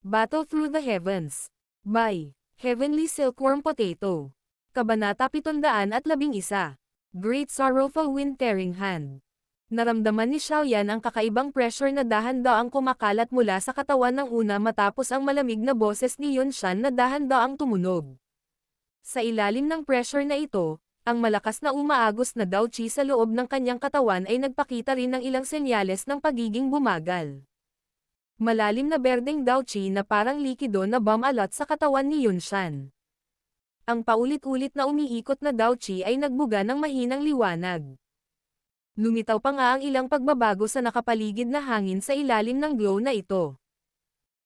Battle Through the Heavens. By Heavenly Silkworm Potato. Kabanata 711. Great Sorrowful Wind-Tearing Hand. Naramdaman ni Xiaoyan ang kakaibang pressure na dahan-daang kumakalat mula sa katawan ng una matapos ang malamig na boses ni Yunshan na dahan-daang tumunog. Sa ilalim ng pressure na ito, ang malakas na umaagos na Dao Qi sa loob ng kanyang katawan ay nagpakita rin ng ilang senyales ng pagiging bumagal. Malalim na berdeng Dao Qi na parang likido na bumalot sa katawan ni Yunshan. Ang paulit-ulit na umiikot na Dao Qi ay nagbuga ng mahinang liwanag. Lumitaw pa nga ang ilang pagbabago sa nakapaligid na hangin sa ilalim ng glow na ito.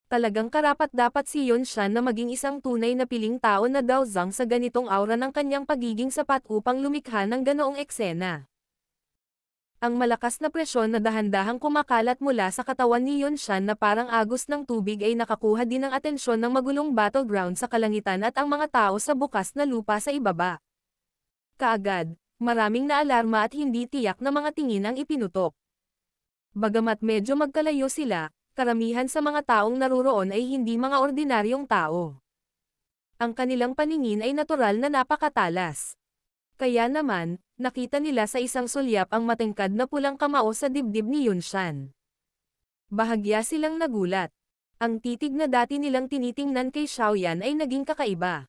Talagang karapat-dapat si Yunshan na maging isang tunay na piling tao na Daozang sa ganitong aura ng kanyang pagiging sapat upang lumikha ng ganoong eksena. Ang malakas na presyon na dahan-dahang kumakalat mula sa katawan ni Yunshan na parang agos ng tubig ay nakakuha din ng atensyon ng magulong battleground sa kalangitan at ang mga tao sa bukas na lupa sa ibaba. Kaagad, maraming naalarma at hindi tiyak na mga tingin ang ipinutok. Bagamat medyo magkalayo sila, karamihan sa mga taong naruroon ay hindi mga ordinaryong tao. Ang kanilang paningin ay natural na napakatalas. Kaya naman, nakita nila sa isang sulyap ang matengkad na pulang kamao sa dibdib ni Yunshan. Bahagya silang nagulat. Ang titig na dati nilang tinitingnan kay Xiaoyan ay naging kakaiba.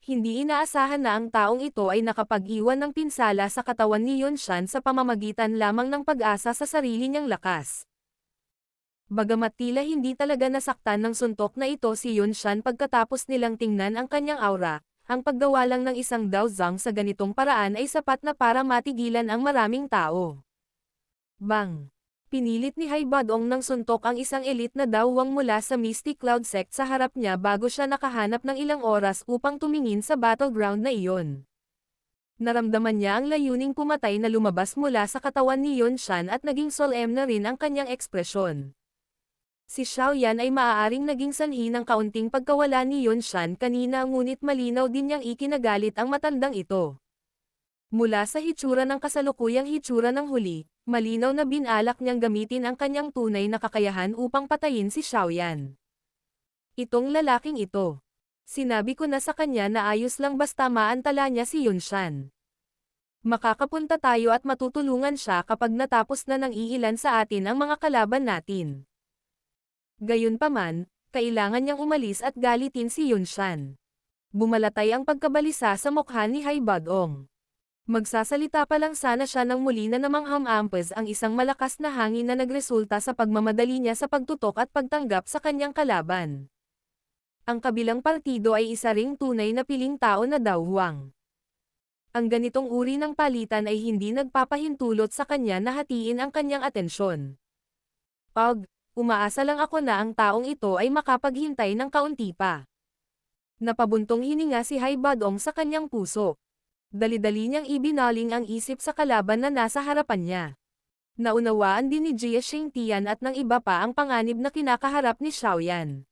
Hindi inaasahan na ang taong ito ay nakapag-iwan ng pinsala sa katawan ni Yunshan sa pamamagitan lamang ng pag-asa sa sarili niyang lakas. Bagamat tila hindi talaga nasaktan ng suntok na ito si Yunshan pagkatapos nilang tingnan ang kanyang aura, ang paggawa lang ng isang Daozang sa ganitong paraan ay sapat na para matigilan ang maraming tao. Bang! Pinilit ni Hai Badong ng suntok ang isang elite na dawang mula sa Mystic Cloud Sect sa harap niya bago siya nakahanap ng ilang oras upang tumingin sa battleground na iyon. Naramdaman niya ang layuning pumatay na lumabas mula sa katawan ni Yunshan at naging solemn na rin ang kanyang ekspresyon. Si Xiaoyan ay maaaring naging sanhi ng kaunting pagkawala ni Yunshan kanina ngunit malinaw din niyang ikinagalit ang matandang ito. Mula sa hitsura ng kasalukuyang hitsura ng huli, malinaw na binalak niyang gamitin ang kanyang tunay na kakayahan upang patayin si Xiaoyan. Itong lalaking ito. Sinabi ko na sa kanya na ayos lang basta maantala niya si Yunshan. Makakapunta tayo at matutulungan siya kapag natapos na ng iilan sa atin ang mga kalaban natin. Gayunpaman, kailangan niyang umalis at galitin si Yunshan. Bumalatay ang pagkabalisa sa mukha ni Hai Badong. Magsasalita pa lang sana siya nang muli na namang hamampas ang isang malakas na hangin na nagresulta sa pagmamadali niya sa pagtutok at pagtanggap sa kanyang kalaban. Ang kabilang partido ay isa ring tunay na piling tao na Dao Huang. Ang ganitong uri ng palitan ay hindi nagpapahintulot sa kanya na hatiin ang kanyang atensyon. Umaasa lang ako na ang taong ito ay makapaghintay ng kaunti pa. Napabuntong hininga si Hai Badong sa kanyang puso. Dali-dali niyang ibinaling ang isip sa kalaban na nasa harapan niya. Naunawaan din ni Jie Xingtian at ng iba pa ang panganib na kinakaharap ni Xiaoyan.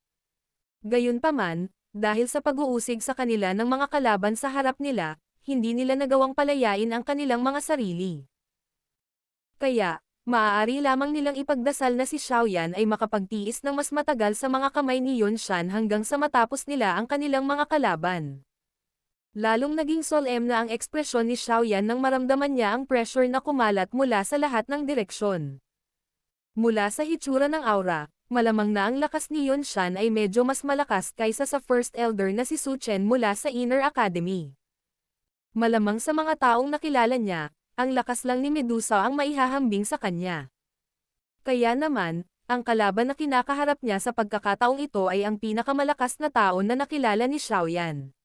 Gayunpaman, dahil sa pag-uusig sa kanila ng mga kalaban sa harap nila, hindi nila nagawang palayain ang kanilang mga sarili. Kaya, maaari lamang nilang ipagdasal na si Xiaoyan ay makapagtiis ng mas matagal sa mga kamay ni Yunshan hanggang sa matapos nila ang kanilang mga kalaban. Lalong naging solemn na ang ekspresyon ni Xiaoyan nang maramdaman niya ang pressure na kumalat mula sa lahat ng direksyon. Mula sa hitsura ng aura, malamang na ang lakas ni Yunshan ay medyo mas malakas kaysa sa First Elder na si Su Chen mula sa Inner Academy. Malamang sa mga taong nakilala niya, ang lakas lang ni Medusa ang maihahambing sa kanya. Kaya naman, ang kalaban na kinakaharap niya sa pagkakataong ito ay ang pinakamalakas na tao na nakilala ni Xiaoyan.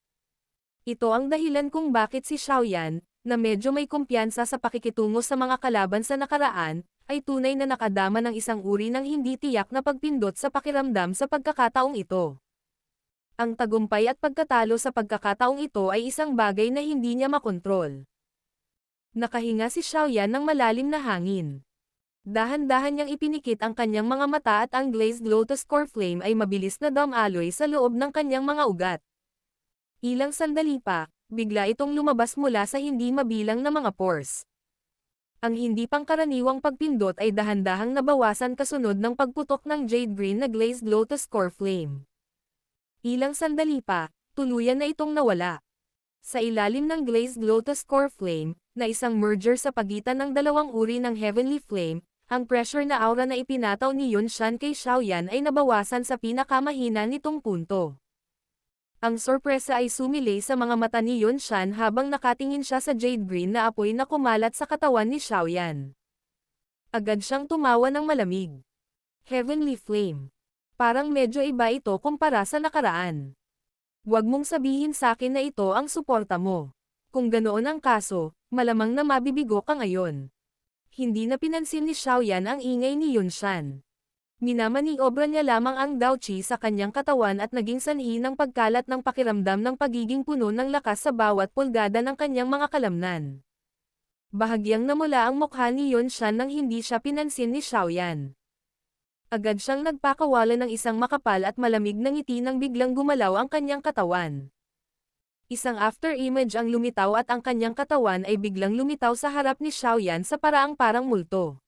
Ito ang dahilan kung bakit si Xiaoyan, na medyo may kumpiyansa sa pakikitungo sa mga kalaban sa nakaraan, ay tunay na nakadama ng isang uri ng hindi tiyak na pagpindot sa pakiramdam sa pagkakataong ito. Ang tagumpay at pagkatalo sa pagkakataong ito ay isang bagay na hindi niya makontrol. Nakahinga si Xiaoyan ng malalim na hangin. Dahan-dahan niyang ipinikit ang kanyang mga mata at ang glazed lotus core flame ay mabilis na dumaloy sa loob ng kanyang mga ugat. Ilang sandali pa, bigla itong lumabas mula sa hindi mabilang na mga pores. Ang hindi pangkaraniwang pagpindot ay dahan-dahang nabawasan kasunod ng pagputok ng Jade Green na Glazed Lotus Core Flame. Ilang sandali pa, tuluyan na itong nawala. Sa ilalim ng Glazed Lotus Core Flame, na isang merger sa pagitan ng dalawang uri ng Heavenly Flame, ang pressure na aura na ipinataw ni Yunshan kay Xiaoyan ay nabawasan sa pinakamahina nitong punto. Ang sorpresa ay sumilay sa mga mata ni Yunshan habang nakatingin siya sa Jade Green na apoy na kumalat sa katawan ni Xiaoyan. Agad siyang tumawa ng malamig. Heavenly Flame. Parang medyo iba ito kumpara sa nakaraan. Huwag mong sabihin sa akin na ito ang suporta mo. Kung ganoon ang kaso, malamang na mabibigo ka ngayon. Hindi na pinansin ni Xiaoyan ang ingay ni Yunshan. Minamaniobra niya lamang ang Daoqi sa kanyang katawan at naging sanhi ng pagkalat ng pakiramdam ng pagiging puno ng lakas sa bawat pulgada ng kanyang mga kalamnan. Bahagyang namula ang mukha ni Yunshan nang hindi siya pinansin ni Xiaoyan. Agad siyang nagpakawala ng isang makapal at malamig na ngiti nang biglang gumalaw ang kanyang katawan. Isang after-image ang lumitaw at ang kanyang katawan ay biglang lumitaw sa harap ni Xiaoyan sa paraang parang multo.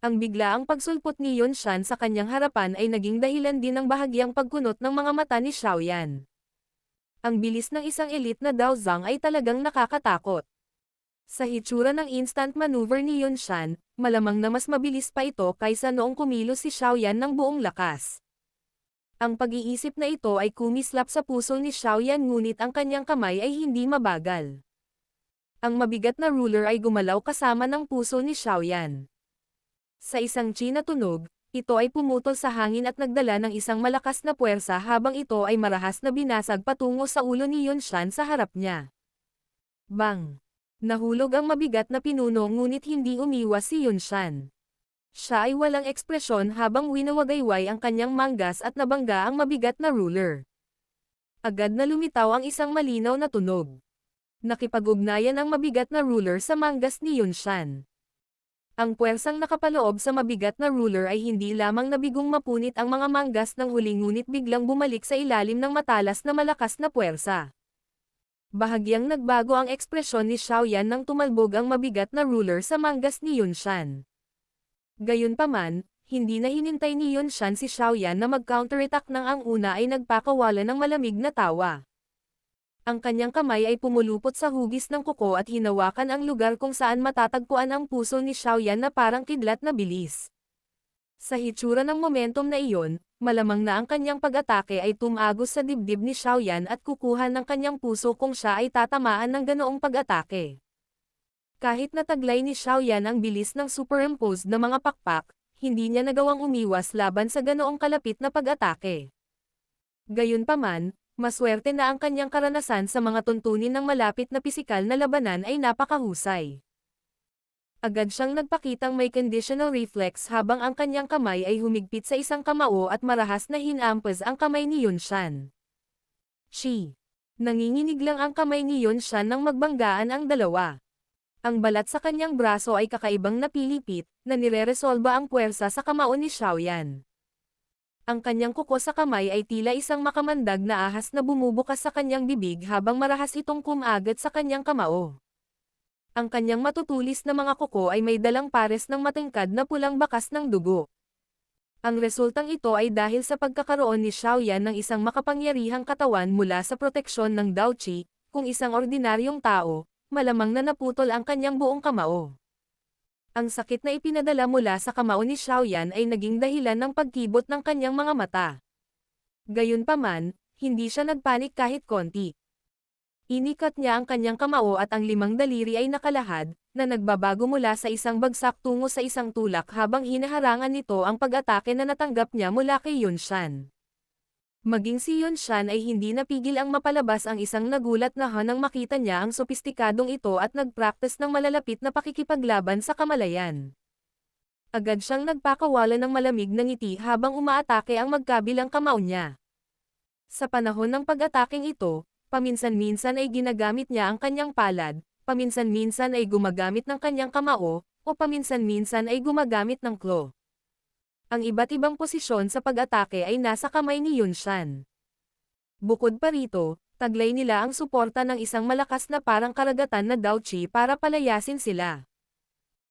Ang biglaang pagsulpot ni Yunshan sa kanyang harapan ay naging dahilan din ng bahagyang pagkunot ng mga mata ni Xiaoyan. Ang bilis ng isang elite na Daozang ay talagang nakakatakot. Sa hitsura ng instant maneuver ni Yunshan, malamang na mas mabilis pa ito kaysa noong kumilos si Xiaoyan ng buong lakas. Ang pag-iisip na ito ay kumislap sa puso ni Xiaoyan ngunit ang kanyang kamay ay hindi mabagal. Ang mabigat na ruler ay gumalaw kasama ng puso ni Xiaoyan. Sa isang chi na tunog, ito ay pumutol sa hangin at nagdala ng isang malakas na puwersa habang ito ay marahas na binasag patungo sa ulo ni Yunshan sa harap niya. Bang! Nahulog ang mabigat na pinuno ngunit hindi umiwas si Yunshan. Siya ay walang ekspresyon habang winawagayway ang kanyang manggas at nabangga ang mabigat na ruler. Agad na lumitaw ang isang malinaw na tunog. Nakipag-ugnayan ang mabigat na ruler sa manggas ni Yunshan. Ang puwersang nakapaloob sa mabigat na ruler ay hindi lamang nabigong mapunit ang mga manggas ng huli ngunit biglang bumalik sa ilalim ng matalas na malakas na puwersa. Bahagyang nagbago ang ekspresyon ni Xiaoyan nang tumalbog ang mabigat na ruler sa manggas ni Yunshan. Gayunpaman, hindi na hinintay ni Yunshan si Xiaoyan na mag-counterattack nang ang una ay nagpakawala ng malamig na tawa. Ang kanyang kamay ay pumulupot sa hugis ng kuko at hinawakan ang lugar kung saan matatagpuan ang puso ni Xiaoyan na parang kidlat na bilis. Sa hitsura ng momentum na iyon, malamang na ang kanyang pag-atake ay tumagos sa dibdib ni Xiaoyan at kukuha ng kanyang puso kung siya ay tatamaan ng ganoong pag-atake. Kahit nataglay ni Xiaoyan ang bilis ng superimposed na mga pakpak, hindi niya nagawang umiwas laban sa ganoong kalapit na pag-atake. Gayunpaman, maswerte na ang kanyang karanasan sa mga tuntunin ng malapit na pisikal na labanan ay napakahusay. Agad siyang nagpakitang may conditional reflex habang ang kanyang kamay ay humigpit sa isang kamao at marahas na hinampas ang kamay ni Yunshan. Shi! Nanginginig lang ang kamay ni Yunshan nang magbanggaan ang dalawa. Ang balat sa kanyang braso ay kakaibang napilipit, na nireresolba ang puwersa sa kamao ni Xiaoyan. Ang kanyang kuko sa kamay ay tila isang makamandag na ahas na bumubukas sa kanyang bibig habang marahas itong kumagat sa kanyang kamao. Ang kanyang matutulis na mga kuko ay may dalang pares ng matingkad na pulang bakas ng dugo. Ang resultang ito ay dahil sa pagkakaroon ni Xiaoyan ng isang makapangyarihang katawan mula sa proteksyon ng Daoqi, kung isang ordinaryong tao, malamang na naputol ang kanyang buong kamao. Ang sakit na ipinadala mula sa kamao ni Xiaoyan ay naging dahilan ng pagkibot ng kanyang mga mata. Gayunpaman, hindi siya nagpanik kahit konti. Inikat niya ang kanyang kamao at ang 5 daliri ay nakalahad, na nagbabago mula sa isang bagsak tungo sa isang tulak habang hinaharangan nito ang pag-atake na natanggap niya mula kay Yunshan. Maging si Yunshan ay hindi napigil ang mapalabas ang isang nagulat na nang makita niya ang sopistikadong ito at nagpractice ng malalapit na pakikipaglaban sa kamalayan. Agad siyang nagpakawala ng malamig na ngiti habang umaatake ang magkabilang kamao niya. Sa panahon ng pag-ataking ito, paminsan-minsan ay ginagamit niya ang kanyang palad, paminsan-minsan ay gumagamit ng kanyang kamao, o paminsan-minsan ay gumagamit ng claw. Ang iba't ibang posisyon sa pag-atake ay nasa kamay ni Yunshan. Bukod pa rito, taglay nila ang suporta ng isang malakas na parang karagatan na Daoqi para palayasin sila.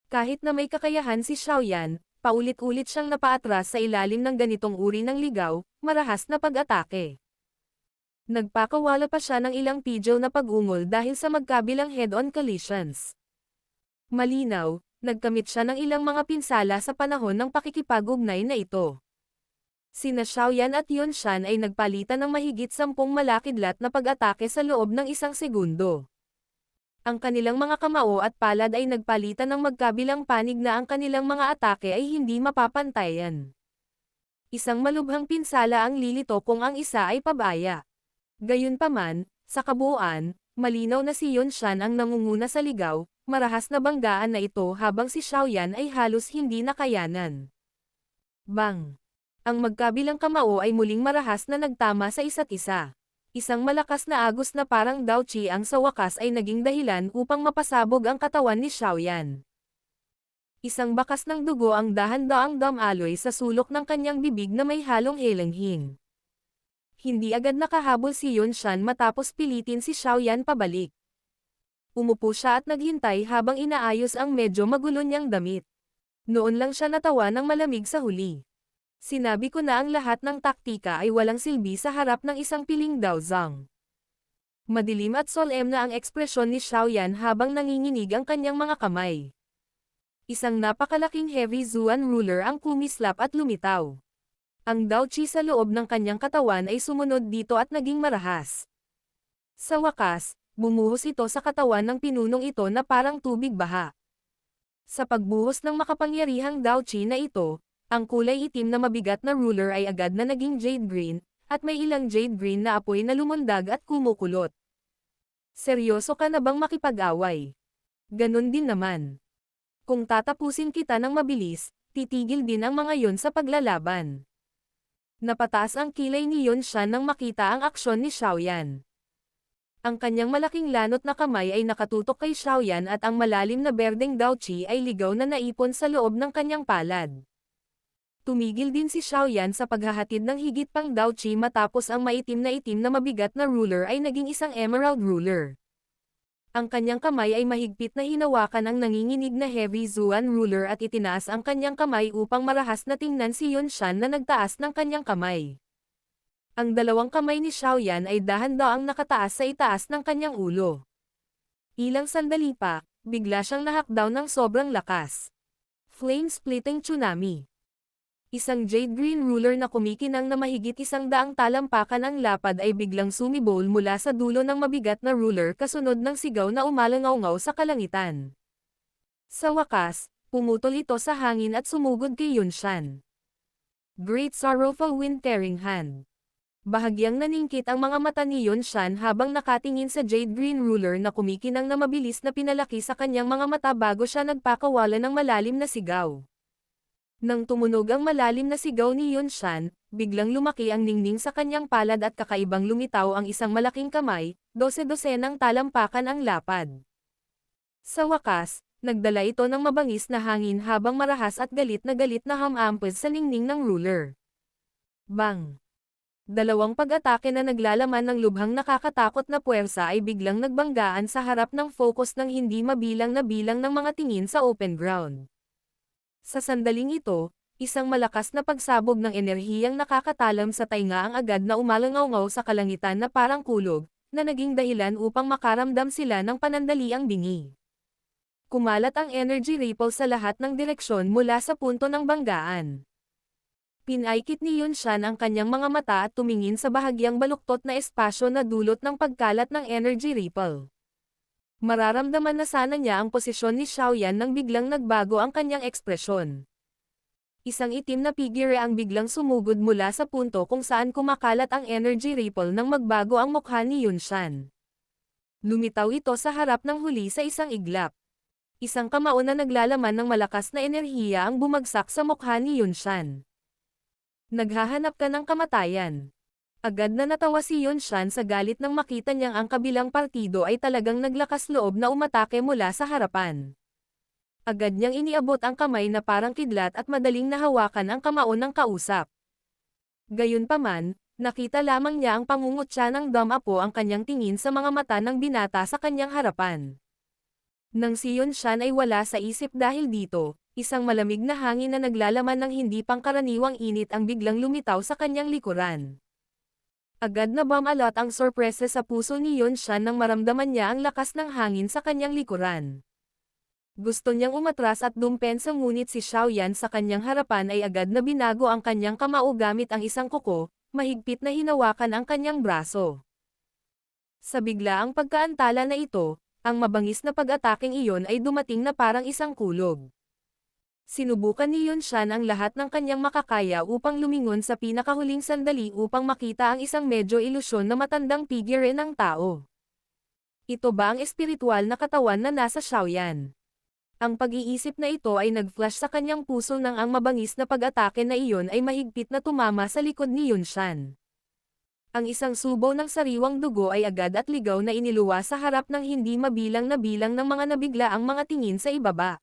Kahit na may kakayahan si Xiaoyan, paulit-ulit siyang napaatras sa ilalim ng ganitong uri ng ligaw, marahas na pag-atake. Nagpakawala pa siya ng ilang pigeon na pag-ungol dahil sa magkabilang head-on collisions. Malinaw, nagkamit siya ng ilang mga pinsala sa panahon ng pakikipag-ugnay na ito. Sina Xiaoyan at Yunshan ay nagpalitan ng mahigit 10 malakidlat na pag-atake sa loob ng 1 segundo. Ang kanilang mga kamao at palad ay nagpalitan ng magkabilang panig na ang kanilang mga atake ay hindi mapapantayan. Isang malubhang pinsala ang lilito kung ang isa ay pabaya. Gayunpaman, sa kabuuan, malinaw na si Yunshan ang nangunguna sa ligaw, marahas na banggaan na ito habang si Xiaoyan ay halos hindi nakayanan. Bang! Ang magkabilang kamao ay muling marahas na nagtama sa isa't isa. Isang malakas na agos na parang Daochi ang sa wakas ay naging dahilan upang mapasabog ang katawan ni Xiaoyan. Isang bakas ng dugo ang dahan-daang damaloy sa sulok ng kanyang bibig na may halong helanghing. Hindi agad nakahabol si Yunshan matapos pilitin si Xiaoyan pabalik. Umupo siya at naghintay habang inaayos ang medyo magulo niyang damit. Noon lang siya natawa ng malamig sa huli. Sinabi ko na ang lahat ng taktika ay walang silbi sa harap ng isang piling Daozang. Madilim at solemn na ang ekspresyon ni Xiaoyan habang nanginginig ang kanyang mga kamay. Isang napakalaking heavy Zuan ruler ang kumislap at lumitaw. Ang Daochi sa loob ng kanyang katawan ay sumunod dito at naging marahas. Sa wakas, bumuhos ito sa katawan ng pinunong ito na parang tubig baha. Sa pagbuhos ng makapangyarihang Daochi na ito, ang kulay itim na mabigat na ruler ay agad na naging jade green, at may ilang jade green na apoy na lumundag at kumukulot. Seryoso ka na bang makipag-away? Ganon din naman. Kung tatapusin kita ng mabilis, titigil din ang mga yon sa paglalaban. Napataas ang kilay ni Yunshan nang makita ang aksyon ni Xiaoyan. Ang kanyang malaking lanot na kamay ay nakatutok kay Xiaoyan at ang malalim na berdeng Daochi ay ligaw na naipon sa loob ng kanyang palad. Tumigil din si Xiaoyan sa paghahatid ng higit pang Daochi matapos ang maitim na mabigat na ruler ay naging isang emerald ruler. Ang kanyang kamay ay mahigpit na hinawakan ang nanginginig na heavy Zuan ruler at itinaas ang kanyang kamay upang marahas na tingnan si Yunshan na nagtaas ng kanyang kamay. Ang dalawang kamay ni Xiaoyan ay dahan-daang nakataas sa itaas ng kanyang ulo. Ilang sandali pa, bigla siyang nahakdaw ng sobrang lakas. Flame-splitting tsunami. Isang jade green ruler na kumikinang na mahigit 100 talampakan ang lapad ay biglang sumibol mula sa dulo ng mabigat na ruler kasunod ng sigaw na umalangaw-ngaw sa kalangitan. Sa wakas, pumutol ito sa hangin at sumugod kay Yunshan. Great Sorrowful Wind-Tearing Hand. Bahagyang naningkit ang mga mata ni Yunshan habang nakatingin sa jade green ruler na kumikinang na mabilis na pinalaki sa kanyang mga mata bago siya nagpakawala ng malalim na sigaw. Nang tumunog ang malalim na sigaw ni Yunshan, biglang lumaki ang ningning sa kanyang palad at kakaibang lumitaw ang isang malaking kamay, 12-12 talampakan ang lapad. Sa wakas, nagdala ito ng mabangis na hangin habang marahas at galit na hamampes sa ningning ng ruler. Bang! Dalawang pag-atake na naglalaman ng lubhang nakakatakot na puwersa ay biglang nagbanggaan sa harap ng focus ng hindi mabilang na bilang ng mga tingin sa open ground. Sa sandaling ito, isang malakas na pagsabog ng enerhiyang nakakatalam sa tainga ang agad na umalangaw-ngaw sa kalangitan na parang kulog, na naging dahilan upang makaramdam sila ng panandaliang bingi. Kumalat ang energy ripple sa lahat ng direksyon mula sa punto ng banggaan. Pinaikit ni Yunshan ang kanyang mga mata at tumingin sa bahagyang baluktot na espasyo na dulot ng pagkalat ng energy ripple. Mararamdaman na sana niya ang posisyon ni Xiaoyan nang biglang nagbago ang kanyang ekspresyon. Isang itim na figure ang biglang sumugod mula sa punto kung saan kumakalat ang energy ripple nang magbago ang mukha ni Yunshan. Lumitaw ito sa harap ng huli sa isang iglap. Isang kamao na naglalaman ng malakas na enerhiya ang bumagsak sa mukha ni Yunshan. Naghahanap ka ng kamatayan. Agad na natawa si Yunshan sa galit nang makita niyang ang kabilang partido ay talagang naglakas loob na umatake mula sa harapan. Agad niyang iniabot ang kamay na parang kidlat at madaling nahawakan ang kamao ng kausap. Gayunpaman, nakita lamang niya ang pangungutya ng damapo ang kanyang tingin sa mga mata ng binata sa kanyang harapan. Nang si Yunshan ay wala sa isip dahil dito, isang malamig na hangin na naglalaman ng hindi pangkaraniwang init ang biglang lumitaw sa kanyang likuran. Agad na bumalot ang sorpresa sa puso ni Yunshan nang maramdaman niya ang lakas ng hangin sa kanyang likuran. Gusto niyang umatras at dumpensa ngunit si Xiaoyan sa kanyang harapan ay agad na binago ang kanyang kamao gamit ang isang kuko, mahigpit na hinawakan ang kanyang braso. Sa biglaang pagkaantala na ito, ang mabangis na pag-ataking iyon ay dumating na parang isang kulog. Sinubukan ni Yunshan ang lahat ng kanyang makakaya upang lumingon sa pinakahuling sandali upang makita ang isang medyo ilusyon na matandang figure ng tao. Ito ba ang espiritual na katawan na nasa Xiaoyan? Ang pag-iisip na ito ay nag-flash sa kanyang puso nang ang mabangis na pag-atake na iyon ay mahigpit na tumama sa likod ni Yunshan. Ang isang subo ng sariwang dugo ay agad at ligaw na iniluwa sa harap ng hindi mabilang na bilang ng mga nabigla ang mga tingin sa ibaba.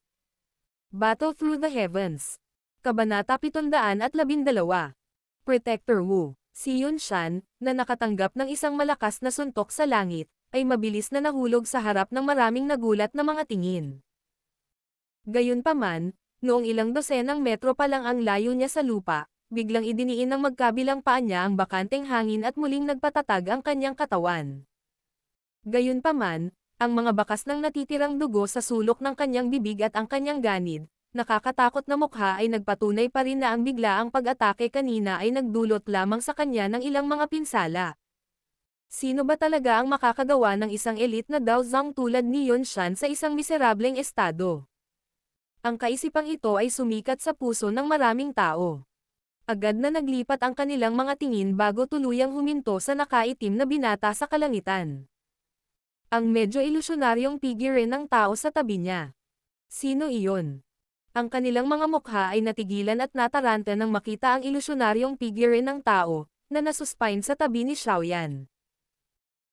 Battle Through the Heavens. Kabanata 712. Protector Wu. Si Yunshan, na nakatanggap ng isang malakas na suntok sa langit, ay mabilis na nahulog sa harap ng maraming nagulat na mga tingin. Gayunpaman, noong ilang dosenang metro pa lang ang layo niya sa lupa, biglang idiniin ng magkabilang paa niya ang bakanteng hangin at muling nagpatatag ang kanyang katawan. Gayunpaman, ang mga bakas ng natitirang dugo sa sulok ng kanyang bibig at ang kanyang ganid, nakakatakot na mukha ay nagpatunay pa rin na ang biglaang pag-atake kanina ay nagdulot lamang sa kanya ng ilang mga pinsala. Sino ba talaga ang makakagawa ng isang elite na Daozang tulad ni Yunshan sa isang miserableng estado? Ang kaisipang ito ay sumikat sa puso ng maraming tao. Agad na naglipat ang kanilang mga tingin bago tuluyang huminto sa nakaitim na binata sa kalangitan. Ang medyo ilusyonaryong figure ng tao sa tabi niya. Sino iyon? Ang kanilang mga mukha ay natigilan at nataranta nang makita ang ilusyonaryong figure ng tao, na nasuspine sa tabi ni Xiaoyan.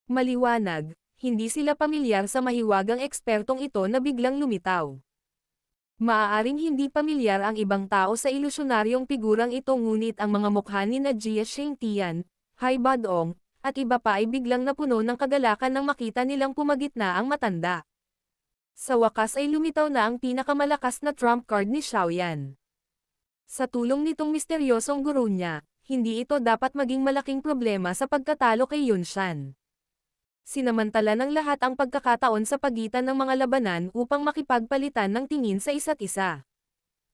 Maliwanag, hindi sila pamilyar sa mahiwagang ekspertong ito na biglang lumitaw. Maaaring hindi pamilyar ang ibang tao sa ilusyonaryong figurang ito ngunit ang mga mukha ni na Jia Xingtian, Hai Badong, at iba pa ay biglang napuno ng kagalakan nang makita nilang pumagitna ang matanda. Sa wakas ay lumitaw na ang pinakamalakas na trump card ni Xiaoyan. Sa tulong nitong misteryosong guro niya, hindi ito dapat maging malaking problema sa pagkatalo kay Yunshan. Sinamantala ng lahat ang pagkakataon sa pagitan ng mga labanan upang makipagpalitan ng tingin sa isa't isa.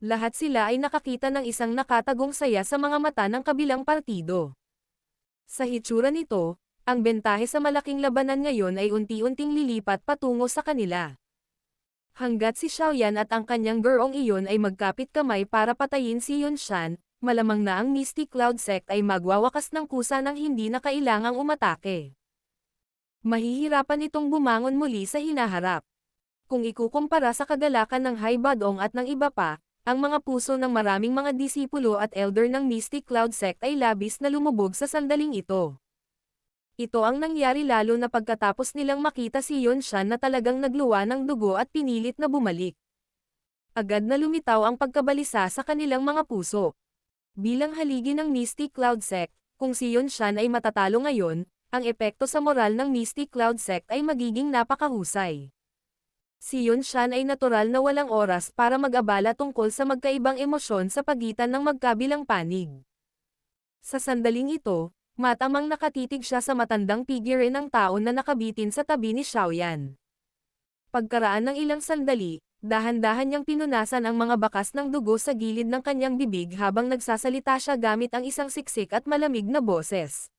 Lahat sila ay nakakita ng isang nakatagong saya sa mga mata ng kabilang partido. Sa hitsura nito, ang bentahe sa malaking labanan ngayon ay unti-unting lilipat patungo sa kanila. Hanggat si Xiaoyan at ang kanyang gurong iyon ay magkapit kamay para patayin si Yunshan, malamang na ang Misty Cloud Sect ay magwawakas ng kusa nang hindi na kailangang umatake. Mahihirapan itong bumangon muli sa hinaharap. Kung ikukumpara sa kagalakan ng Hai Badong at ng iba pa, ang mga puso ng maraming mga disipulo at elder ng Mystic Cloud Sect ay labis na lumubog sa sandaling ito. Ito ang nangyari lalo na pagkatapos nilang makita si Yunshan na talagang nagluwa ng dugo at pinilit na bumalik. Agad na lumitaw ang pagkabalisa sa kanilang mga puso. Bilang haligi ng Mystic Cloud Sect, kung si Yunshan ay matatalo ngayon, ang epekto sa moral ng Mystic Cloud Sect ay magiging napakahusay. Si Yunshan ay natural na walang oras para mag-abala tungkol sa magkaibang emosyon sa pagitan ng magkabilang panig. Sa sandaling ito, matamang nakatitig siya sa matandang figure ng tao na nakabitin sa tabi ni Xiaoyan. Pagkaraan ng ilang sandali, dahan-dahan niyang pinunasan ang mga bakas ng dugo sa gilid ng kanyang bibig habang nagsasalita siya gamit ang isang siksik at malamig na boses.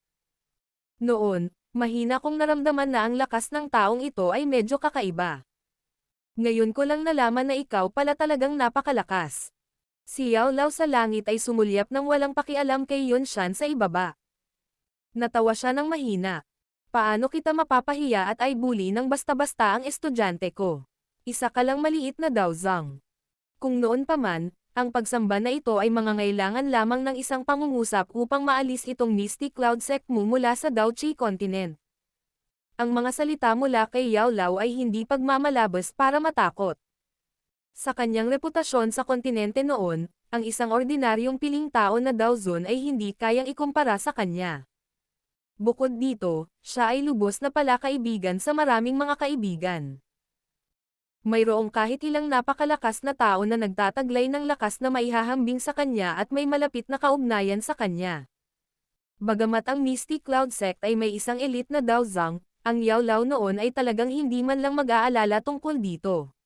Noon, mahina kong naramdaman na ang lakas ng taong ito ay medyo kakaiba. Ngayon ko lang nalaman na ikaw pala talagang napakalakas. Si Yao Lao sa langit ay sumulyap ng walang pakialam kay Yunshan sa ibaba. Natawa siya ng mahina. Paano kita mapapahiya at ay bully ng basta-basta ang estudyante ko? Isa ka lang maliit na Daozang. Kung noon pa man, ang pagsamba na ito ay mangangailangan lamang ng isang pangungusap upang maalis itong Mystic Cloud Sect mo mula sa Daochi Continent. Ang mga salita mula kay Yao Lao ay hindi pagmamalabas para matakot. Sa kanyang reputasyon sa kontinente noon, ang isang ordinaryong piling tao na Daozun ay hindi kayang ikumpara sa kanya. Bukod dito, siya ay lubos na palakaibigan sa maraming mga kaibigan. Mayroong kahit ilang napakalakas na tao na nagtataglay ng lakas na maihahambing sa kanya at may malapit na kaugnayan sa kanya. Bagamat ang Misty Cloud Sect ay may isang elite na Daozang, ang Yao Lao noon ay talagang hindi man lang mag-aalala tungkol dito.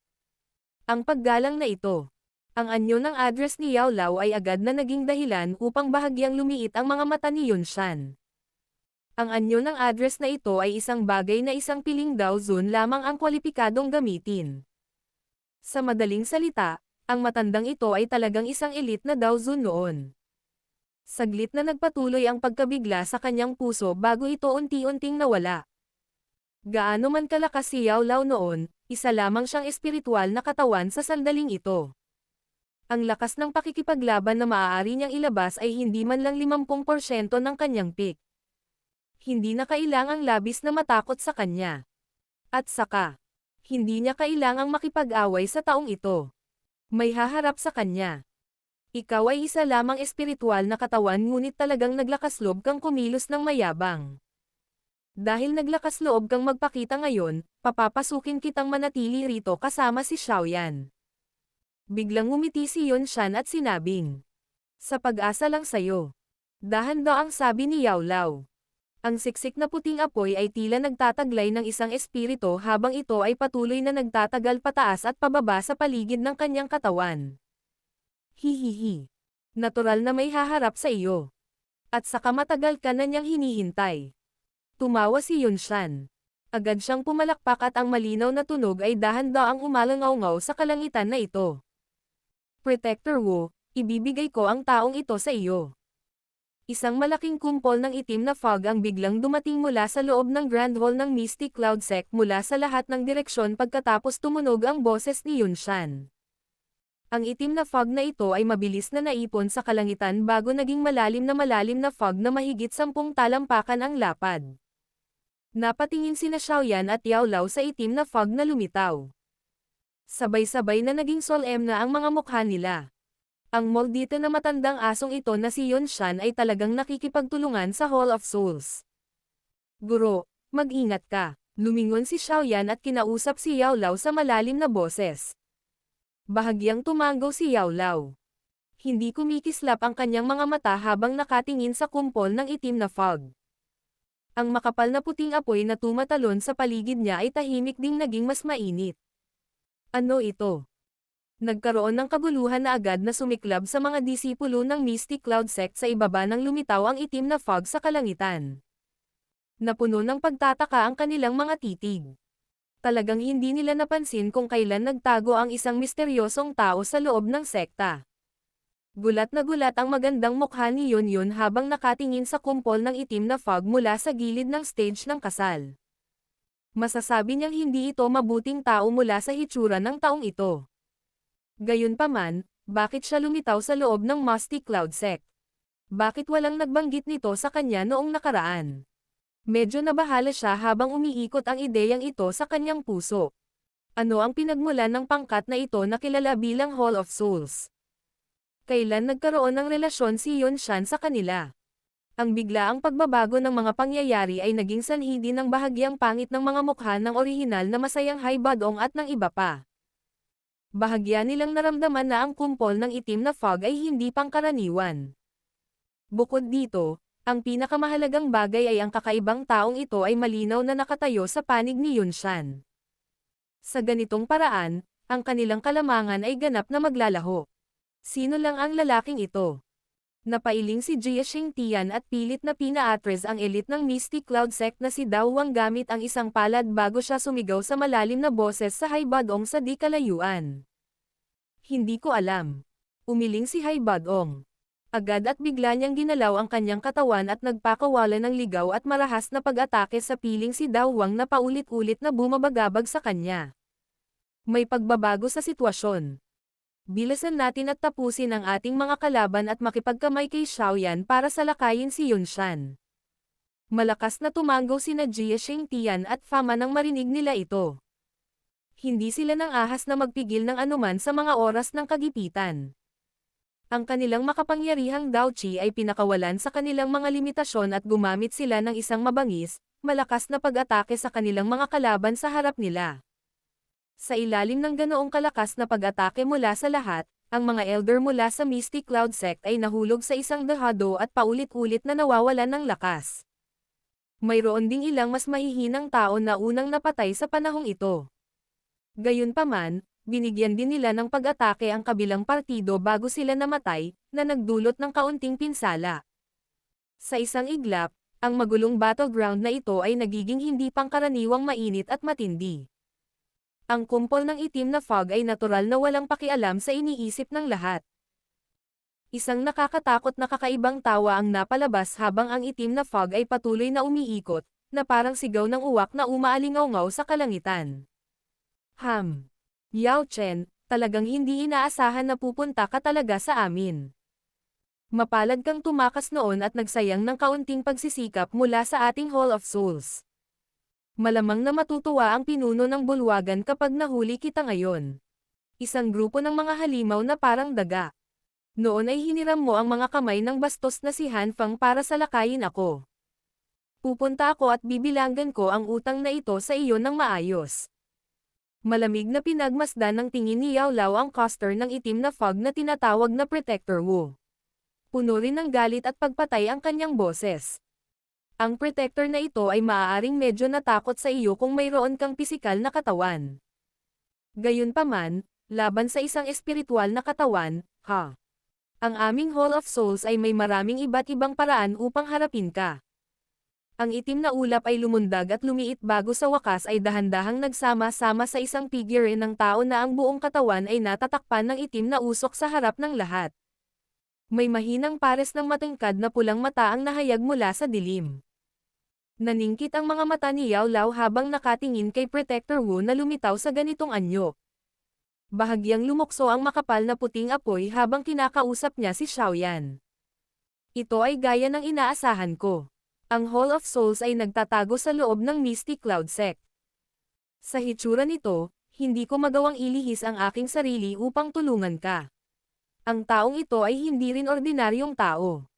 Ang paggalang na ito. Ang anyo ng address ni Yao Lao ay agad na naging dahilan upang bahagyang lumiit ang mga mata ni Yunshan. Ang anyo ng address na ito ay isang bagay na isang piling Dao Zun lamang ang kwalipikadong gamitin. Sa madaling salita, ang matandang ito ay talagang isang elite na Dao Zun noon. Saglit na nagpatuloy ang pagkabigla sa kanyang puso bago ito unti-unting nawala. Gaano man kalakas si Yao Lao noon, isa lamang siyang espiritual na katawan sa sandaling ito. Ang lakas ng pakikipaglaban na maaari niyang ilabas ay hindi man lang 50% ng kanyang peak. Hindi na kailangang labis na matakot sa kanya. At saka, hindi niya kailangang makipag-away sa taong ito. May haharap sa kanya. Ikaw ay isa lamang espiritual na katawan ngunit talagang naglakas loob kang kumilos ng mayabang. Dahil naglakas loob kang magpakita ngayon, papapasukin kitang manatili rito kasama si Xiaoyan. Biglang ngumiti si Yunshan at sinabing, sa pag-asa lang sayo. Dahan-daang sabi ni Yao Lao. Ang siksik na puting apoy ay tila nagtataglay ng isang espiritu habang ito ay patuloy na nagtatagal pataas at pababa sa paligid ng kanyang katawan. Hihihi. Natural na may haharap sa iyo. At saka matagal ka na niyang hinihintay. Tumawa si Yunshan. Agad siyang pumalakpak at ang malinaw na tunog ay dahan-daang umalangaw-ngaw sa kalangitan na ito. Protector Wu, ibibigay ko ang taong ito sa iyo. Isang malaking kumpol ng itim na fog ang biglang dumating mula sa loob ng Grand Hall ng Misty Cloud Sect mula sa lahat ng direksyon pagkatapos tumunog ang boses ni Yunshan. Ang itim na fog na ito ay mabilis na naipon sa kalangitan bago naging malalim na fog na mahigit 10 talampakan ang lapad. Napatingin sina Xiaoyan at Yao Lao sa itim na fog na lumitaw. Sabay-sabay na naging solemn na ang mga mukha nila. Ang moldito na matandang asong ito na si Yunshan ay talagang nakikipagtulungan sa Hall of Souls. Guro, mag-ingat ka. Lumingon si Xiaoyan at kinausap si Yao Lao sa malalim na boses. Bahagyang tumango si Yao Lao. Hindi kumikislap ang kanyang mga mata habang nakatingin sa kumpol ng itim na fog. Ang makapal na puting apoy na tumatalon sa paligid niya ay tahimik ding naging mas mainit. Ano ito? Nagkaroon ng kaguluhan na agad na sumiklab sa mga disipulo ng Misty Cloud Sect sa ibaba ng lumitaw ang itim na fog sa kalangitan. Napuno ng pagtataka ang kanilang mga titig. Talagang hindi nila napansin kung kailan nagtago ang isang misteryosong tao sa loob ng sekta. Gulat na gulat ang magandang mukha ni Yunyun habang nakatingin sa kumpol ng itim na fog mula sa gilid ng stage ng kasal. Masasabi niyang hindi ito mabuting tao mula sa hitsura ng taong ito. Gayunpaman, bakit siya lumitaw sa loob ng Misty Cloud Sect? Bakit walang nagbanggit nito sa kanya noong nakaraan? Medyo nabahala siya habang umiikot ang ideyang ito sa kanyang puso. Ano ang pinagmulan ng pangkat na ito na kilala bilang Hall of Souls? Kailan nagkaroon ng relasyon si Yunshan sa kanila? Ang biglaang pagbabago ng mga pangyayari ay naging sanhi din ng bahagyang pangit ng mga mukha ng orihinal na masayang Haibadong at ng iba pa. Bahagya nilang naramdaman na ang kumpol ng itim na fog ay hindi pangkaraniwan. Bukod dito, ang pinakamahalagang bagay ay ang kakaibang taong ito ay malinaw na nakatayo sa panig ni Yunshan. Sa ganitong paraan, ang kanilang kalamangan ay ganap na maglalaho. Sino lang ang lalaking ito? Napailing si Jia Xingtian at pilit na pinaatres ang elite ng Misty Cloud Sect na si Dao Wang gamit ang isang palad bago siya sumigaw sa malalim na boses sa Haibadong sa di kalayuan. Hindi ko alam. Umiling si Haibadong. Agad at bigla niyang ginalaw ang kanyang katawan at nagpakawala ng ligaw at marahas na pag-atake sa piling si Dao Wang na paulit-ulit na bumabagabag sa kanya. May pagbabago sa sitwasyon. Bilisan natin at tapusin ang ating mga kalaban at makipagkamay kay Xiaoyan para salakayin si Yunshan. Malakas na tumango sina Jia Xingtian at Fama nang marinig nila ito. Hindi sila nang ahas na magpigil ng anuman sa mga oras ng kagipitan. Ang kanilang makapangyarihang Daochi ay pinakawalan sa kanilang mga limitasyon at gumamit sila ng isang mabangis, malakas na pag-atake sa kanilang mga kalaban sa harap nila. Sa ilalim ng ganoong kalakas na pag-atake mula sa lahat, ang mga elder mula sa Misty Cloud Sect ay nahulog sa isang dahado at paulit-ulit na nawawalan ng lakas. Mayroon ding ilang mas mahihinang tao na unang napatay sa panahong ito. Gayunpaman, binigyan din nila ng pag-atake ang kabilang partido bago sila namatay, na nagdulot ng kaunting pinsala. Sa isang iglap, ang magulong battleground na ito ay nagiging hindi pangkaraniwang mainit at matindi. Ang kumpol ng itim na fog ay natural na walang pakialam sa iniisip ng lahat. Isang nakakatakot na kakaibang tawa ang napalabas habang ang itim na fog ay patuloy na umiikot, na parang sigaw ng uwak na umaalingaw-ngaw sa kalangitan. Yao Chen, talagang hindi inaasahan na pupunta ka talaga sa amin. Mapalad kang tumakas noon at nagsayang ng kaunting pagsisikap mula sa ating Hall of Souls. Malamang na matutuwa ang pinuno ng bulwagan kapag nahuli kita ngayon. Isang grupo ng mga halimaw na parang daga. Noon ay hiniram mo ang mga kamay ng bastos na si Han Fang para salakayin ako. Pupunta ako at bibilanggan ko ang utang na ito sa iyo ng maayos. Malamig na pinagmasdan ng tingin ni Yao Lao ang caster ng itim na fog na tinatawag na Protector Wu. Puno rin ng galit at pagpatay ang kanyang boses. Ang protector na ito ay maaaring medyo natakot sa iyo kung mayroon kang pisikal na katawan. Gayunpaman, laban sa isang espiritual na katawan, ang aming Hall of Souls ay may maraming iba't ibang paraan upang harapin ka. Ang itim na ulap ay lumundag at lumiit bago sa wakas ay dahan-dahang nagsama-sama sa isang figure ng tao na ang buong katawan ay natatakpan ng itim na usok sa harap ng lahat. May mahinang pares ng matangkad na pulang mata ang nahayag mula sa dilim. Naningkit ang mga mata ni Yao Lao habang nakatingin kay Protector Wu na lumitaw sa ganitong anyo. Bahagyang lumukso ang makapal na puting apoy habang kinakausap niya si Xiaoyan. Ito ay gaya ng inaasahan ko. Ang Hall of Souls ay nagtatago sa loob ng Misty Cloud Sect. Sa hitsura nito, hindi ko magawang ilihis ang aking sarili upang tulungan ka. Ang taong ito ay hindi rin ordinaryong tao.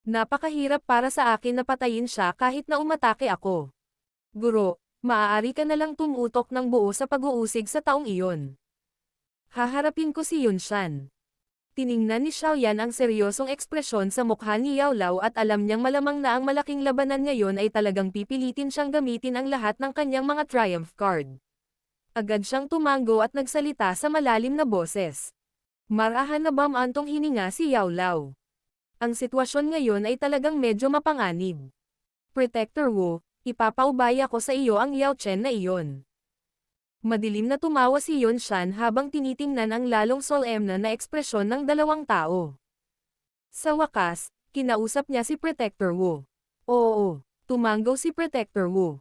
Napakahirap para sa akin na patayin siya kahit na umatake ako. Guro, maaari ka na lang tumutok ng buo sa pag-uusig sa taong iyon. Haharapin ko si Yun Shan. Tiningnan ni Xiaoyan ang seryosong ekspresyon sa mukha ni Yao Lao at alam niyang malamang na ang malaking labanan ngayon ay talagang pipilitin siyang gamitin ang lahat ng kanyang mga triumph card. Agad siyang tumango at nagsalita sa malalim na boses. Marahan na bamantong hininga si Yao Lao. Ang sitwasyon ngayon ay talagang medyo mapanganib. Protector Wu, ipapaubaya ko sa iyo ang Yao Chen na iyon. Madilim na tumawa si Yun Shan habang tinitingnan ang lalong solemna na ekspresyon ng dalawang tao. Sa wakas, kinausap niya si Protector Wu. Oo, tumanggaw si Protector Wu.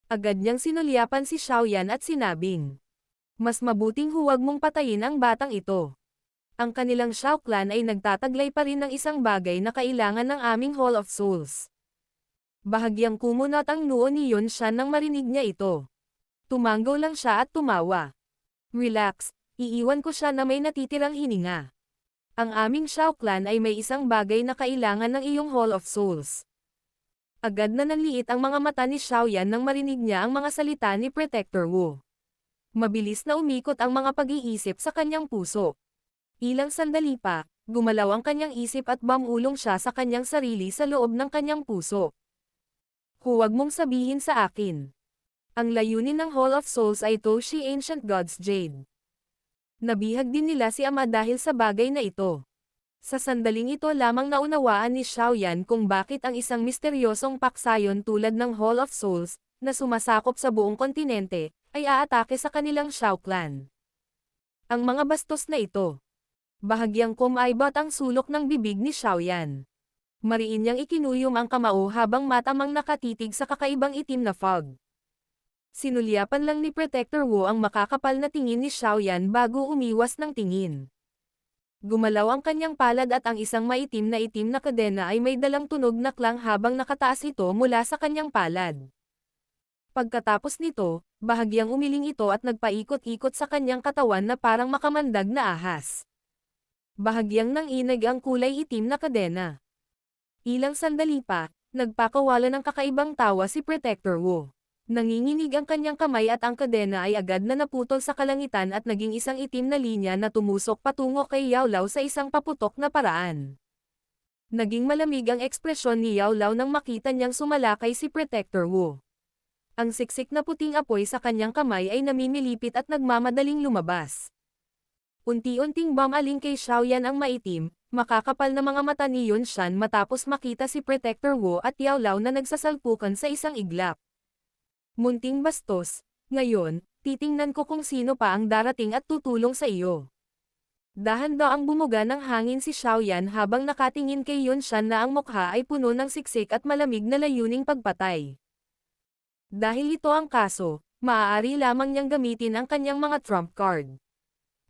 Agad niyang sinulyapan si Xiaoyan at sinabing, mas mabuting huwag mong patayin ang batang ito. Ang kanilang Xiao clan ay nagtataglay pa rin ng isang bagay na kailangan ng aming Hall of Souls. Bahagyang kumunot ang noo ni Yun Shan nang marinig niya ito. Tumanggaw lang siya at tumawa. Relax, iiwan ko siya na may natitirang hininga. Ang aming Xiao clan ay may isang bagay na kailangan ng iyong Hall of Souls. Agad na nanliit ang mga mata ni Xiaoyan nang marinig niya ang mga salita ni Protector Wu. Mabilis na umikot ang mga pag-iisip sa kanyang puso. Ilang sandali pa, gumalaw ang kanyang isip at bumulong siya sa kanyang sarili sa loob ng kanyang puso. Huwag mong sabihin sa akin. Ang layunin ng Hall of Souls ay Toshi Ancient Gods Jade. Nabihag din nila si Ama dahil sa bagay na ito. Sa sandaling ito lamang naunawaan ni Xiaoyan kung bakit ang isang misteryosong paksayon tulad ng Hall of Souls, na sumasakop sa buong kontinente, ay aatake sa kanilang Xiao clan. Ang mga bastos na ito. Bahagyang kumaibot ang sulok ng bibig ni Xiaoyan. Mariin niyang ikinuyom ang kamao habang matamang nakatitig sa kakaibang itim na fog. Sinulyapan lang ni Protector Wu ang makakapal na tingin ni Xiaoyan bago umiwas ng tingin. Gumalaw ang kanyang palad at ang isang maitim na kadena ay may dalang tunog na klang habang nakataas ito mula sa kanyang palad. Pagkatapos nito, bahagyang umiling ito at nagpaikot-ikot sa kanyang katawan na parang makamandag na ahas. Bahagyang nanginig ang kulay itim na kadena. Ilang sandali pa, nagpakawala ng kakaibang tawa si Protector Wu. Nanginginig ang kanyang kamay at ang kadena ay agad na naputol sa kalangitan at naging isang itim na linya na tumusok patungo kay Yao Lao sa isang paputok na paraan. Naging malamig ang ekspresyon ni Yao Lao nang makita niyang sumalakay si Protector Wu. Ang siksik na puting apoy sa kanyang kamay ay namimilipit at nagmamadaling lumabas. Unti-unting bumaling kay Xiaoyan ang maitim, makakapal na mga mata ni Yun Shan matapos makita si Protector Wu at Yao Lao na nagsasalpukan sa isang iglap. Munting bastos, ngayon, titingnan ko kung sino pa ang darating at tutulong sa iyo. Dahan-daang bumuga ng hangin si Xiaoyan habang nakatingin kay Yun Shan na ang mukha ay puno ng siksik at malamig na layuning pagpatay. Dahil ito ang kaso, maaari lamang niyang gamitin ang kanyang mga trump card.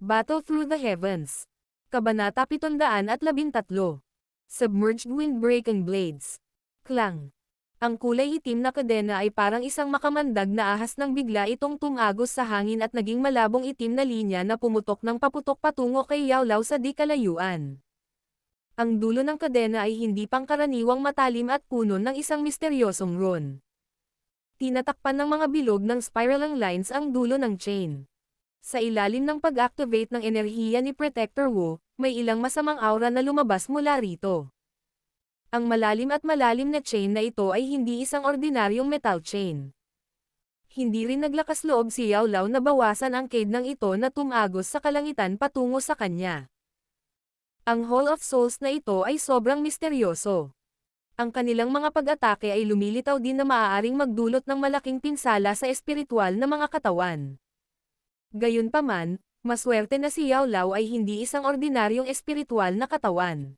Battle Through the Heavens. Kabanata 713. Submerged Windbreaking Blades. Klang. Ang kulay itim na kadena ay parang isang makamandag na ahas nang bigla itong tumagos sa hangin at naging malabong itim na linya na pumutok ng paputok patungo kay Yao Lao sa di kalayuan. Ang dulo ng kadena ay hindi pangkaraniwang matalim at puno ng isang misteryosong rune. Tinatakpan ng mga bilog ng spiraling lines ang dulo ng chain. Sa ilalim ng pag-activate ng enerhiya ni Protector Wu, may ilang masamang aura na lumabas mula rito. Ang malalim na chain na ito ay hindi isang ordinaryong metal chain. Hindi rin naglakas loob si Yao Lao na bawasan ang cade ng ito na tumagos sa kalangitan patungo sa kanya. Ang Hall of Souls na ito ay sobrang misteryoso. Ang kanilang mga pag-atake ay lumilitaw din na maaaring magdulot ng malaking pinsala sa espiritual na mga katawan. Gayunpaman, maswerte na si Yao Lao ay hindi isang ordinaryong espiritual na katawan.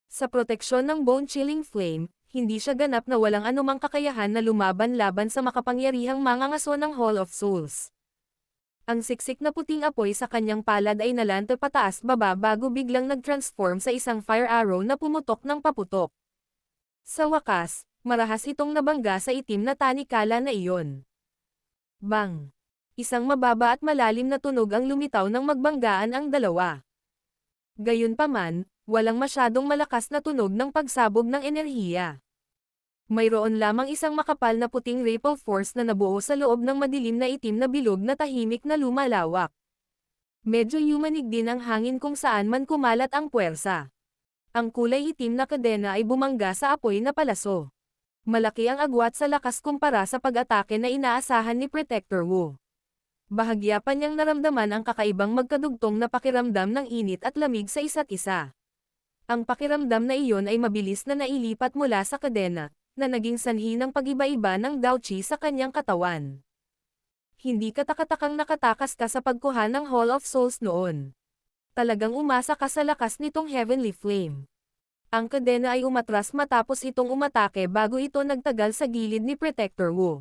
Sa proteksyon ng bone-chilling flame, hindi siya ganap na walang anumang kakayahan na lumaban-laban sa makapangyarihang mangangaso ng Hall of Souls. Ang siksik na puting apoy sa kanyang palad ay nalanto pataas-baba bago biglang nag-transform sa isang fire arrow na pumutok ng paputok. Sa wakas, marahas itong nabangga sa itim na tanikala na iyon. Bang! Isang mababa at malalim na tunog ang lumitaw nang magbanggaan ang dalawa. Gayunpaman, walang masyadong malakas na tunog ng pagsabog ng enerhiya. Mayroon lamang isang makapal na puting ripple force na nabuo sa loob ng madilim na itim na bilog na tahimik na lumalawak. Medyo yumanig din ang hangin kung saan man kumalat ang puwersa. Ang kulay itim na kadena ay bumangga sa apoy na palaso. Malaki ang agwat sa lakas kumpara sa pag-atake na inaasahan ni Protector Wu. Bahagya pa niyang naramdaman ang kakaibang magkadugtong na pakiramdam ng init at lamig sa isa't isa. Ang pakiramdam na iyon ay mabilis na nailipat mula sa kadena, na naging sanhi ng pag-iba-iba ng Dao Qi sa kanyang katawan. Hindi katakatakang nakatakas ka sa pagkuha ng Hall of Souls noon. Talagang umasa ka sa lakas nitong Heavenly Flame. Ang kadena ay umatras matapos itong umatake bago ito nagtagal sa gilid ni Protector Wu.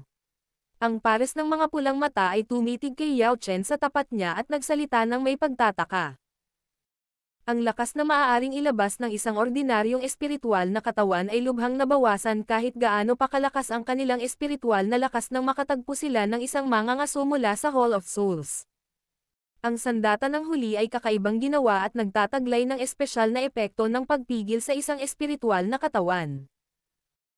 Ang pares ng mga pulang mata ay tumitig kay Yao Chen sa tapat niya at nagsalita ng may pagtataka. Ang lakas na maaaring ilabas ng isang ordinaryong espiritual na katawan ay lubhang nabawasan kahit gaano pa kalakas ang kanilang espiritual na lakas nang makatagpo sila ng isang mangangaso mula sa Hall of Souls. Ang sandata ng huli ay kakaibang ginawa at nagtataglay ng espesyal na epekto ng pagpigil sa isang espiritual na katawan.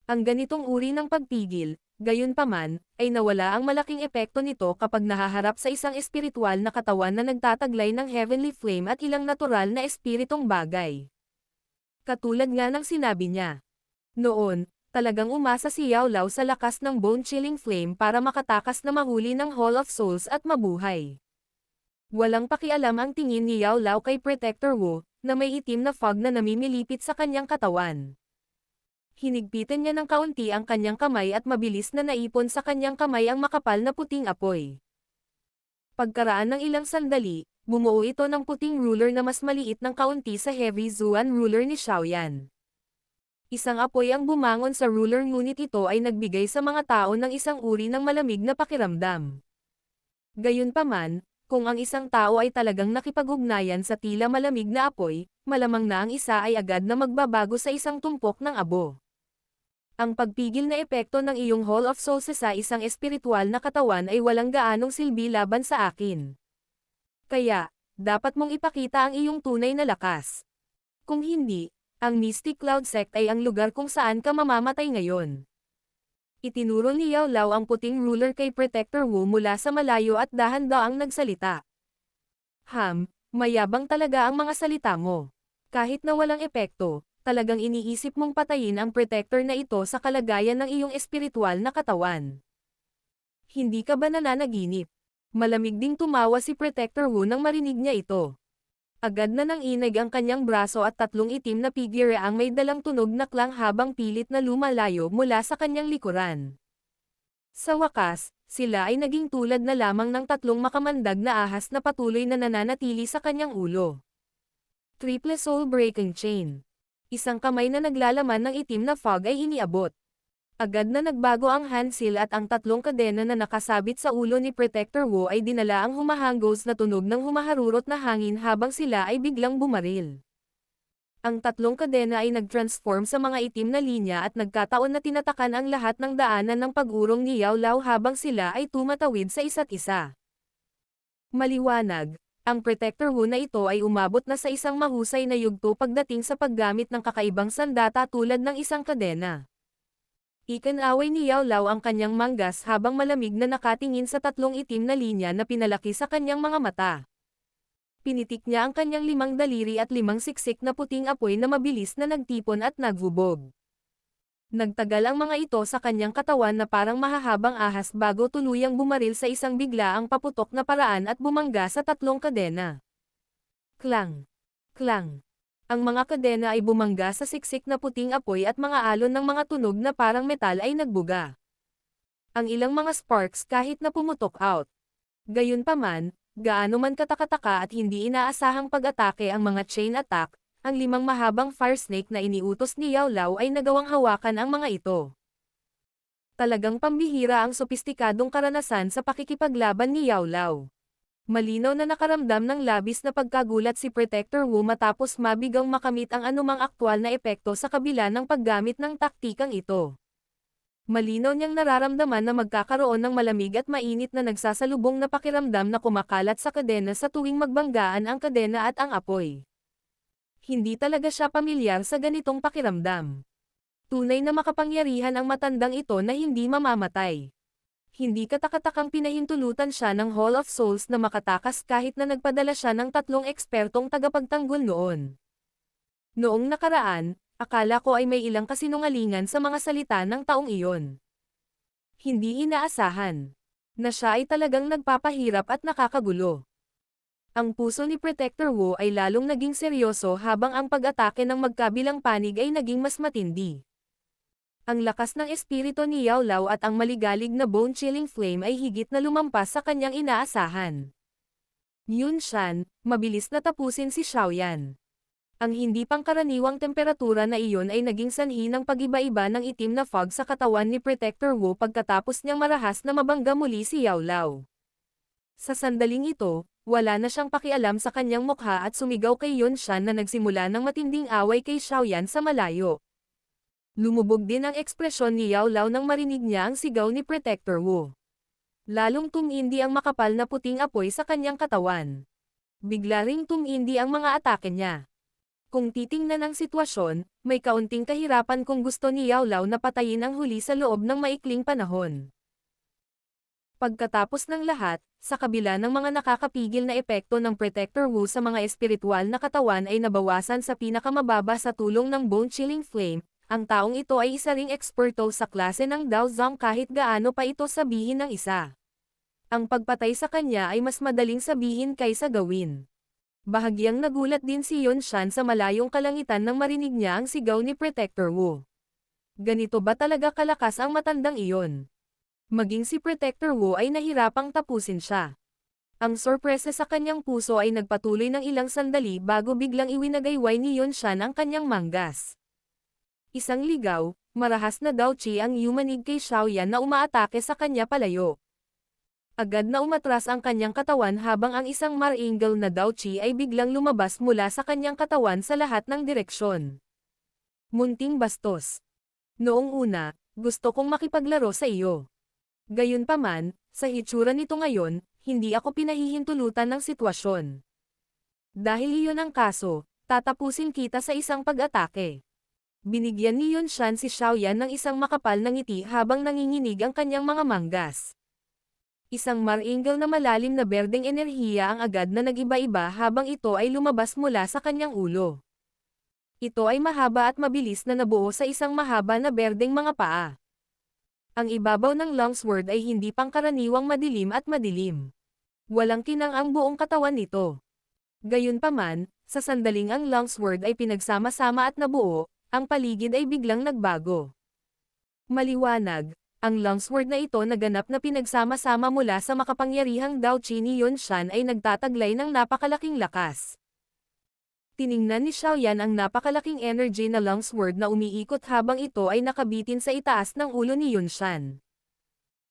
Ang ganitong uri ng pagpigil, gayunpaman, ay nawala ang malaking epekto nito kapag nahaharap sa isang espiritual na katawan na nagtataglay ng Heavenly Flame at ilang natural na espiritong bagay. Katulad nga ng sinabi niya. Noon, talagang umasa si Yao Lao sa lakas ng bone-chilling flame para makatakas na mahuli ng Hall of Souls at mabuhay. Walang pakialam ang tingin ni Yao Lao kay Protector Wu, na may itim na fog na namimilipit sa kanyang katawan. Hinigpitan niya ng kaunti ang kanyang kamay at mabilis na naipon sa kanyang kamay ang makapal na puting apoy. Pagkaraan ng ilang sandali, bumuo ito ng puting ruler na mas maliit ng kaunti sa heavy Zuan ruler ni Xiaoyan. Isang apoy ang bumangon sa ruler ngunit ito ay nagbigay sa mga tao ng isang uri ng malamig na pakiramdam. Gayunpaman, kung ang isang tao ay talagang nakipag-ugnayan sa tila malamig na apoy, malamang na ang isa ay agad na magbabago sa isang tumpok ng abo. Ang pagpigil na epekto ng iyong Hall of Souls sa isang espiritual na katawan ay walang gaanong silbi laban sa akin. Kaya, dapat mong ipakita ang iyong tunay na lakas. Kung hindi, ang Mystic Cloud Sect ay ang lugar kung saan ka mamamatay ngayon. Itinuro ni Yao Lao ang puting ruler kay Protector Wu mula sa malayo at dahan-daang nagsalita. Mayabang talaga ang mga salita mo. Kahit na walang epekto, talagang iniisip mong patayin ang protector na ito sa kalagayan ng iyong espiritual na katawan. Hindi ka ba nananaginip? Malamig ding tumawa si Protector Wu nang marinig niya ito. Agad na nanginig ang kanyang braso at tatlong itim na figure ang may dalang tunog na klang habang pilit na lumalayo mula sa kanyang likuran. Sa wakas, sila ay naging tulad na lamang ng tatlong makamandag na ahas na patuloy na nananatili sa kanyang ulo. Triple Soul Breaking Chain. Isang kamay na naglalaman ng itim na fog ay iniabot. Agad na nagbago ang handsil at ang tatlong kadena na nakasabit sa ulo ni Protector Wu ay dinala ang humahanggos na tunog ng humaharurot na hangin habang sila ay biglang bumaril. Ang tatlong kadena ay nag-transform sa mga itim na linya at nagkataon na tinatakan ang lahat ng daanan ng pag-urong ni Yao Lao habang sila ay tumatawid sa isa't isa. Maliwanag, ang Protector Wu na ito ay umabot na sa isang mahusay na yugto pagdating sa paggamit ng kakaibang sandata tulad ng isang kadena. Ikinaway ni Yao Lao ang kanyang manggas habang malamig na nakatingin sa tatlong itim na linya na pinalaki sa kanyang mga mata. Pinitik niya ang kanyang 5 daliri at 5 siksik na puting apoy na mabilis na nagtipon at nagbubog. Nagtagal ang mga ito sa kanyang katawan na parang mahahabang ahas bago tuluyang bumaril sa isang biglaang paputok na paraan at bumangga sa tatlong kadena. Klang! Klang! Ang mga kadena ay bumangga sa siksik na puting apoy at mga alon ng mga tunog na parang metal ay nagbuga. Ang ilang mga sparks kahit na pumutok out. Gayunpaman, gaano man katakataka at hindi inaasahang pag-atake ang mga chain attack, ang 5 mahabang fire snake na iniutos ni Yao Lao ay nagawang hawakan ang mga ito. Talagang pambihira ang sopistikadong karanasan sa pakikipaglaban ni Yao Lao. Malinaw na nakaramdam ng labis na pagkagulat si Protector Wu matapos mabigang makamit ang anumang aktwal na epekto sa kabila ng paggamit ng taktikang ito. Malinaw niyang nararamdaman na magkakaroon ng malamig at mainit na nagsasalubong na pakiramdam na kumakalat sa kadena sa tuwing magbanggaan ang kadena at ang apoy. Hindi talaga siya pamilyar sa ganitong pakiramdam. Tunay na makapangyarihan ang matandang ito na hindi mamamatay. Hindi katakatakang pinahintulutan siya ng Hall of Souls na makatakas kahit na nagpadala siya ng 3 ekspertong tagapagtanggol noon. Noong nakaraan, akala ko ay may ilang kasinungalingan sa mga salita ng taong iyon. Hindi inaasahan na siya ay talagang nagpapahirap at nakakagulo. Ang puso ni Protector Wu ay lalong naging seryoso habang ang pag-atake ng magkabilang panig ay naging mas matindi. Ang lakas ng espiritu ni Yao Lao at ang maligalig na bone-chilling flame ay higit na lumampas sa kanyang inaasahan. Yun Shan, mabilis na tapusin si Xiaoyan. Ang hindi pangkaraniwang temperatura na iyon ay naging sanhi ng pag-iba-iba ng itim na fog sa katawan ni Protector Wu pagkatapos niyang marahas na mabangga muli si Yao Lao. Sa sandaling ito, wala na siyang pakialam sa kanyang mukha at sumigaw kay Yun Shan na nagsimula ng matinding away kay Xiaoyan sa malayo. Lumubog din ang ekspresyon ni Yao Lao nang marinig niya ang sigaw ni Protector Wu. Lalong tumindi ang makapal na puting apoy sa kanyang katawan. Bigla ring tumindi ang mga atake niya. Kung titingnan ang sitwasyon, may kaunting kahirapan kung gusto ni Yao Lao na patayin ang huli sa loob ng maikling panahon. Pagkatapos ng lahat, sa kabila ng mga nakakapigil na epekto ng Protector Wu sa mga espiritual na katawan ay nabawasan sa pinakamababa sa tulong ng bone-chilling flame. Ang taong ito ay isa ring eksperto sa klase ng Dao Zong kahit gaano pa ito sabihin ng isa. Ang pagpatay sa kanya ay mas madaling sabihin kaysa gawin. Bahagyang nagulat din si Yun Shan sa malayong kalangitan nang marinig niya ang sigaw ni Protector Wu. Ganito ba talaga kalakas ang matandang iyon? Maging si Protector Wu ay nahirapang tapusin siya. Ang sorpresa sa kanyang puso ay nagpatuloy ng ilang sandali bago biglang iwinagayway ni Yun Shan ang kanyang manggas. Isang ligaw, marahas na Dao Qi ang yumanig kay Xiaoyan na umaatake sa kanya palayo. Agad na umatras ang kanyang katawan habang ang isang mar-angle na Dao Qi ay biglang lumabas mula sa kanyang katawan sa lahat ng direksyon. Munting bastos. Noong una, gusto kong makipaglaro sa iyo. Gayunpaman, sa hitsura nito ngayon, hindi ako pinahihintulutan ng sitwasyon. Dahil iyon ang kaso, tatapusin kita sa isang pag-atake. Binigyan ni Yunshan si Xiaoyan ng isang makapal na ngiti habang nanginginig ang kanyang mga manggas. Isang maringal na malalim na berdeng enerhiya ang agad na nag-iba-iba habang ito ay lumabas mula sa kanyang ulo. Ito ay mahaba at mabilis na nabuo sa isang mahaba na berdeng mga paa. Ang ibabaw ng longsword ay hindi pangkaraniwang madilim at madilim. Walang kinang ang buong katawan nito. Gayunpaman, sa sandaling ang longsword ay pinagsama-sama at nabuo, ang paligid ay biglang nagbago. Maliwanag, ang longsword na ito na ganap na pinagsama-sama mula sa makapangyarihang Daochi ni Yunshan ay nagtataglay ng napakalaking lakas. Tiningnan ni Xiaoyan ang napakalaking energy na longsword na umiikot habang ito ay nakabitin sa itaas ng ulo ni Yunshan.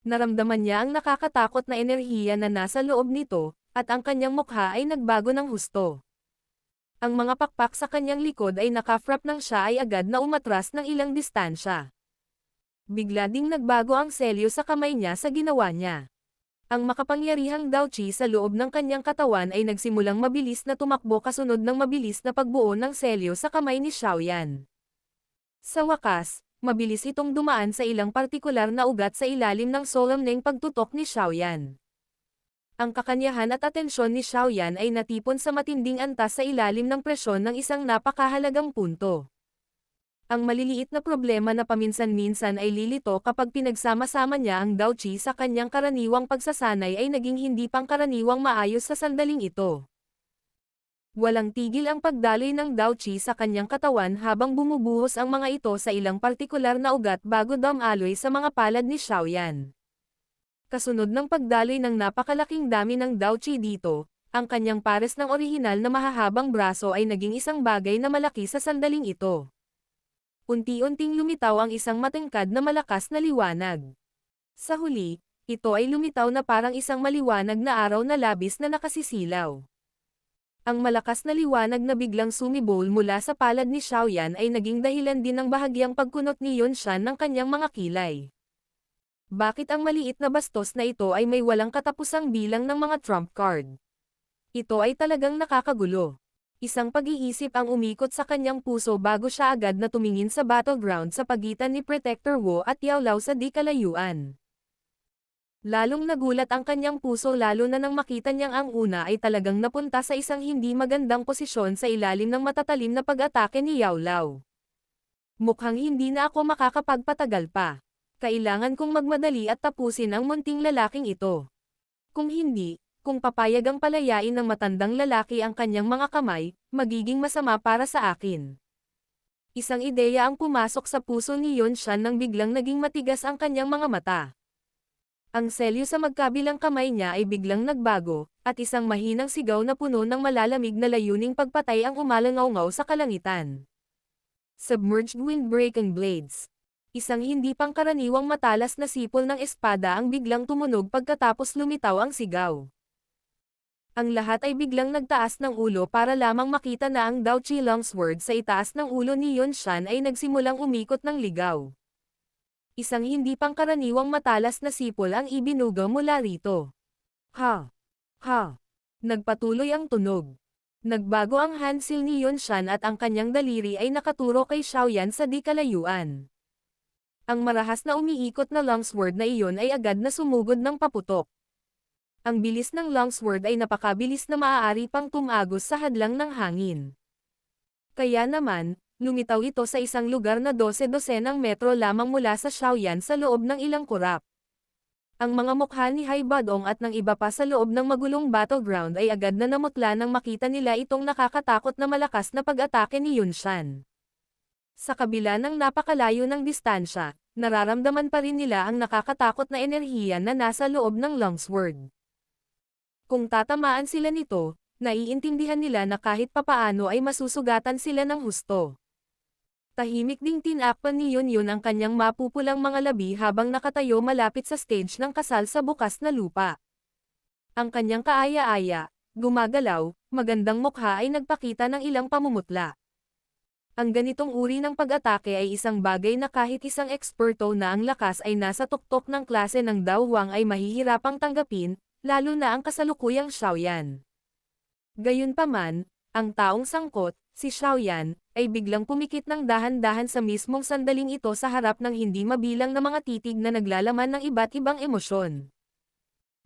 Naramdaman niya ang nakakatakot na enerhiya na nasa loob nito, at ang kanyang mukha ay nagbago ng husto. Ang mga pakpak sa kanyang likod ay nakafrap nang siya ay agad na umatras ng ilang distansya. Bigla ding nagbago ang selyo sa kamay niya sa ginawa niya. Ang makapangyarihang Daochi sa loob ng kanyang katawan ay nagsimulang mabilis na tumakbo kasunod ng mabilis na pagbuo ng selyo sa kamay ni Xiaoyan. Sa wakas, mabilis itong dumaan sa ilang partikular na ugat sa ilalim ng solemneng pagtutok ni Xiaoyan. Ang kakanyahan at atensyon ni Xiaoyan ay natipon sa matinding antas sa ilalim ng presyon ng isang napakahalagang punto. Ang maliliit na problema na paminsan-minsan ay lilito kapag pinagsama-sama niya ang Daochi sa kanyang karaniwang pagsasanay ay naging hindi pangkaraniwang maayos sa sandaling ito. Walang tigil ang pagdaloy ng Daochi sa kanyang katawan habang bumubuhos ang mga ito sa ilang partikular na ugat bago dumaloy sa mga palad ni Xiaoyan. Kasunod ng pagdaloy ng napakalaking dami ng Daochi dito, ang kanyang pares ng orihinal na mahahabang braso ay naging isang bagay na malaki sa sandaling ito. Unti-unting lumitaw ang isang matangkad na malakas na liwanag. Sa huli, ito ay lumitaw na parang isang maliwanag na araw na labis na nakasisilaw. Ang malakas na liwanag na biglang sumibol mula sa palad ni Xiaoyan ay naging dahilan din ng bahagyang pagkunot ni Yunshan ng kanyang mga kilay. Bakit ang maliit na bastos na ito ay may walang katapusang bilang ng mga trump card? Ito ay talagang nakakagulo. Isang pag-iisip ang umikot sa kanyang puso bago siya agad na tumingin sa battleground sa pagitan ni Protector Wu at Yao Lao sa di kalayuan. Lalong nagulat ang kanyang puso lalo na nang makita niyang ang una ay talagang napunta sa isang hindi magandang posisyon sa ilalim ng matatalim na pag-atake ni Yao Lao. Mukhang hindi na ako makakapagpatagal pa. Kailangan kong magmadali at tapusin ang munting lalaking ito. Kung hindi, kung papayag ang palayain ng matandang lalaki ang kanyang mga kamay, magiging masama para sa akin. Isang ideya ang pumasok sa puso ni Yunshan nang biglang naging matigas ang kanyang mga mata. Ang selyo sa magkabilang kamay niya ay biglang nagbago, at isang mahinang sigaw na puno ng malalamig na layuning pagpatay ang umalangaw-ngaw sa kalangitan. Submerged Windbreaking Blades. Isang hindi pangkaraniwang matalas na sipol ng espada ang biglang tumunog pagkatapos lumitaw ang sigaw. Ang lahat ay biglang nagtaas ng ulo para lamang makita na ang Daochi Longsword sa itaas ng ulo ni Yunshan ay nagsimulang umikot ng ligaw. Isang hindi pangkaraniwang matalas na sipol ang ibinuga mula rito. Ha! Ha! Nagpatuloy ang tunog. Nagbago ang handsil ni Yunshan at ang kanyang daliri ay nakaturo kay Xiaoyan sa di kalayuan. Ang marahas na umiikot na longsword na iyon ay agad na sumugod ng paputok. Ang bilis ng longsword ay napakabilis na maaari pang tumagos sa hadlang ng hangin. Kaya naman, lumitaw ito sa isang lugar na 12-dosenang metro lamang mula sa Xiaoyan sa loob ng ilang kurap. Ang mga mukha ni Hai Badong at ng iba pa sa loob ng magulong battleground ay agad na namutla nang makita nila itong nakakatakot na malakas na pag-atake ni Yunshan. Sa kabila ng napakalayo ng distansya, nararamdaman pa rin nila ang nakakatakot na enerhiya na nasa loob ng longsword. Kung tatamaan sila nito, naiintindihan nila na kahit papaano ay masusugatan sila ng husto. Tahimik ding tinakpan ni Yunyun ang kanyang mapupulang mga labi habang nakatayo malapit sa stage ng kasal sa bukas na lupa. Ang kanyang kaaya-aya, gumagalaw, magandang mukha ay nagpakita ng ilang pamumutla. Ang ganitong uri ng pag-atake ay isang bagay na kahit isang eksperto na ang lakas ay nasa tuktok ng klase ng Dao Huang ay mahihirapang tanggapin, lalo na ang kasalukuyang Xiaoyan. Gayunpaman, ang taong sangkot, si Xiaoyan, ay biglang pumikit ng dahan-dahan sa mismong sandaling ito sa harap ng hindi mabilang na mga titig na naglalaman ng iba't ibang emosyon.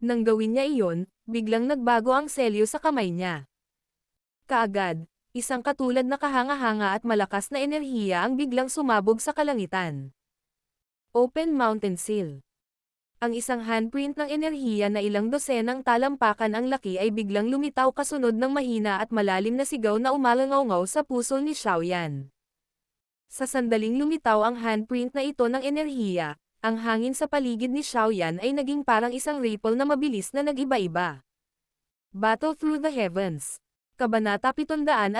Nang gawin niya iyon, biglang nagbago ang selyo sa kamay niya. Kaagad, isang katulad na kahanga-hanga at malakas na enerhiya ang biglang sumabog sa kalangitan. Open Mountain Seal. Ang isang handprint ng enerhiya na ilang dosenang talampakan ang laki ay biglang lumitaw kasunod ng mahina at malalim na sigaw na umalangaw-ngaw sa puso ni Xiaoyan. Sa sandaling lumitaw ang handprint na ito ng enerhiya, ang hangin sa paligid ni Xiaoyan ay naging parang isang ripple na mabilis na nag-iba-iba. Battle Through the Heavens. Kabanata 714.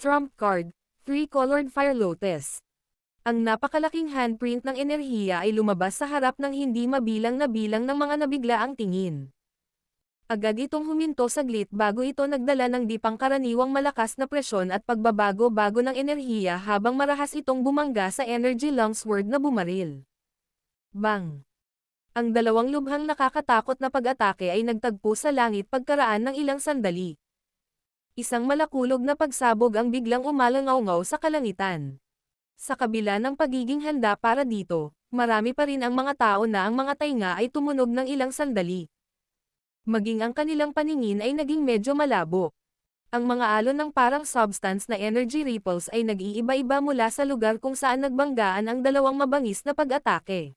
Trump Card, 3-Colored Fire Lotus. Ang napakalaking handprint ng enerhiya ay lumabas sa harap ng hindi mabilang na bilang ng mga nabiglaang tingin. Agad itong huminto saglit bago ito nagdala ng di pangkaraniwang malakas na presyon at pagbabago-bago ng enerhiya habang marahas itong bumangga sa energy longsword na bumaril. Bang! Ang dalawang lubhang nakakatakot na pag-atake ay nagtagpo sa langit pagkaraan ng ilang sandali. Isang malakulog na pagsabog ang biglang umalangaw-ngaw sa kalangitan. Sa kabila ng pagiging handa para dito, marami pa rin ang mga tao na ang mga tainga ay tumunog ng ilang sandali. Maging ang kanilang paningin ay naging medyo malabo. Ang mga alon ng parang substance na energy ripples ay nag-iiba-iba mula sa lugar kung saan nagbanggaan ang dalawang mabangis na pag-atake.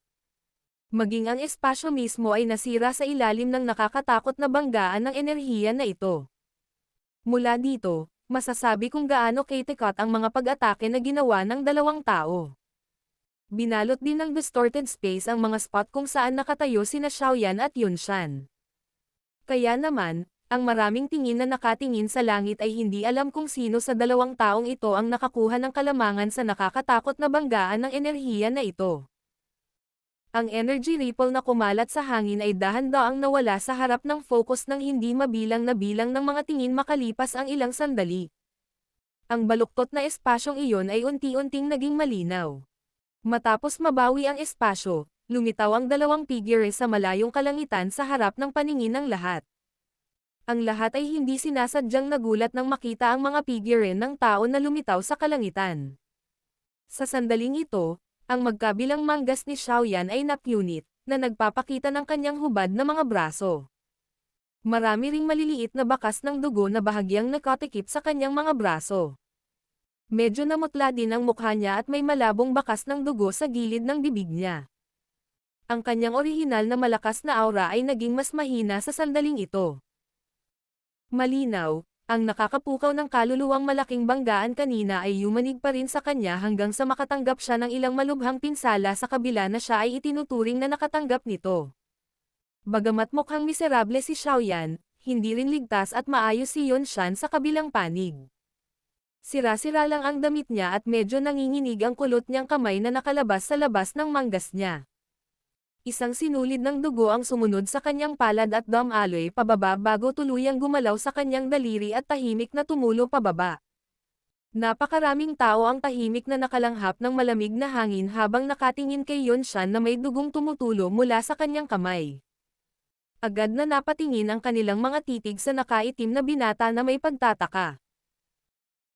Maging ang espasyo mismo ay nasira sa ilalim ng nakakatakot na banggaan ng enerhiya na ito. Mula dito, masasabi kung gaano katikat ang mga pag-atake na ginawa ng dalawang tao. Binalot din ng distorted space ang mga spot kung saan nakatayo sina Xiaoyan at Yunshan. Kaya naman, ang maraming tingin na nakatingin sa langit ay hindi alam kung sino sa dalawang taong ito ang nakakuha ng kalamangan sa nakakatakot na banggaan ng enerhiya na ito. Ang energy ripple na kumalat sa hangin ay dahan-daang nawala sa harap ng focus ng hindi mabilang na bilang ng mga tingin makalipas ang ilang sandali. Ang baluktot na espasyong iyon ay unti-unting naging malinaw. Matapos mabawi ang espasyo, lumitaw ang dalawang figure sa malayong kalangitan sa harap ng paningin ng lahat. Ang lahat ay hindi sinasadyang nagulat nang makita ang mga figure ng tao na lumitaw sa kalangitan. Sa sandaling ito, ang magkabilang manggas ni Xiaoyan ay napunit, na nagpapakita ng kanyang hubad na mga braso. Marami ring maliliit na bakas ng dugo na bahagyang nakatikip sa kanyang mga braso. Medyo namutla din ang mukha niya at may malabong bakas ng dugo sa gilid ng bibig niya. Ang kanyang orihinal na malakas na aura ay naging mas mahina sa sandaling ito. Malinaw, ang nakakapukaw ng kaluluwang malaking banggaan kanina ay yumanig pa rin sa kanya hanggang sa makatanggap siya ng ilang malubhang pinsala sa kabila na siya ay itinuturing na nakatanggap nito. Bagamat mukhang miserable si Xiaoyan, hindi rin ligtas at maayos si Yunshan sa kabilang panig. Sira-sira lang ang damit niya at medyo nanginginig ang kulot niyang kamay na nakalabas sa labas ng manggas niya. Isang sinulid ng dugo ang sumunod sa kanyang palad at dumaloy pababa bago tuluyang gumalaw sa kanyang daliri at tahimik na tumulo pababa. Napakaraming tao ang tahimik na nakalanghap ng malamig na hangin habang nakatingin kay Yunshan na may dugong tumutulo mula sa kanyang kamay. Agad na napatingin ang kanilang mga titig sa nakaitim na binata na may pagtataka.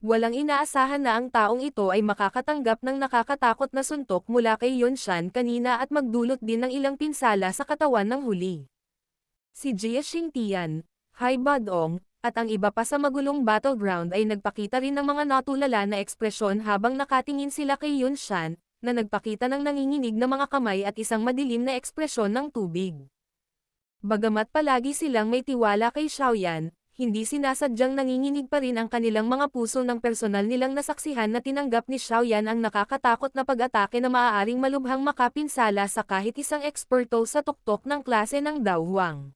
Walang inaasahan na ang taong ito ay makakatanggap ng nakakatakot na suntok mula kay Yunshan kanina at magdulot din ng ilang pinsala sa katawan ng huli. Si Jia Xingtian, Hai Badong, at ang iba pa sa magulong battleground ay nagpakita rin ng mga natulala na ekspresyon habang nakatingin sila kay Yunshan, na nagpakita ng nanginginig na mga kamay at isang madilim na ekspresyon ng tubig. Bagamat palagi silang may tiwala kay Xiaoyan, hindi sinasadyang nanginginig pa rin ang kanilang mga puso ng personal nilang nasaksihan na tinanggap ni Xiaoyan ang nakakatakot na pag-atake na maaaring malubhang makapinsala sa kahit isang eksperto sa tuktok ng klase ng Dao Huang.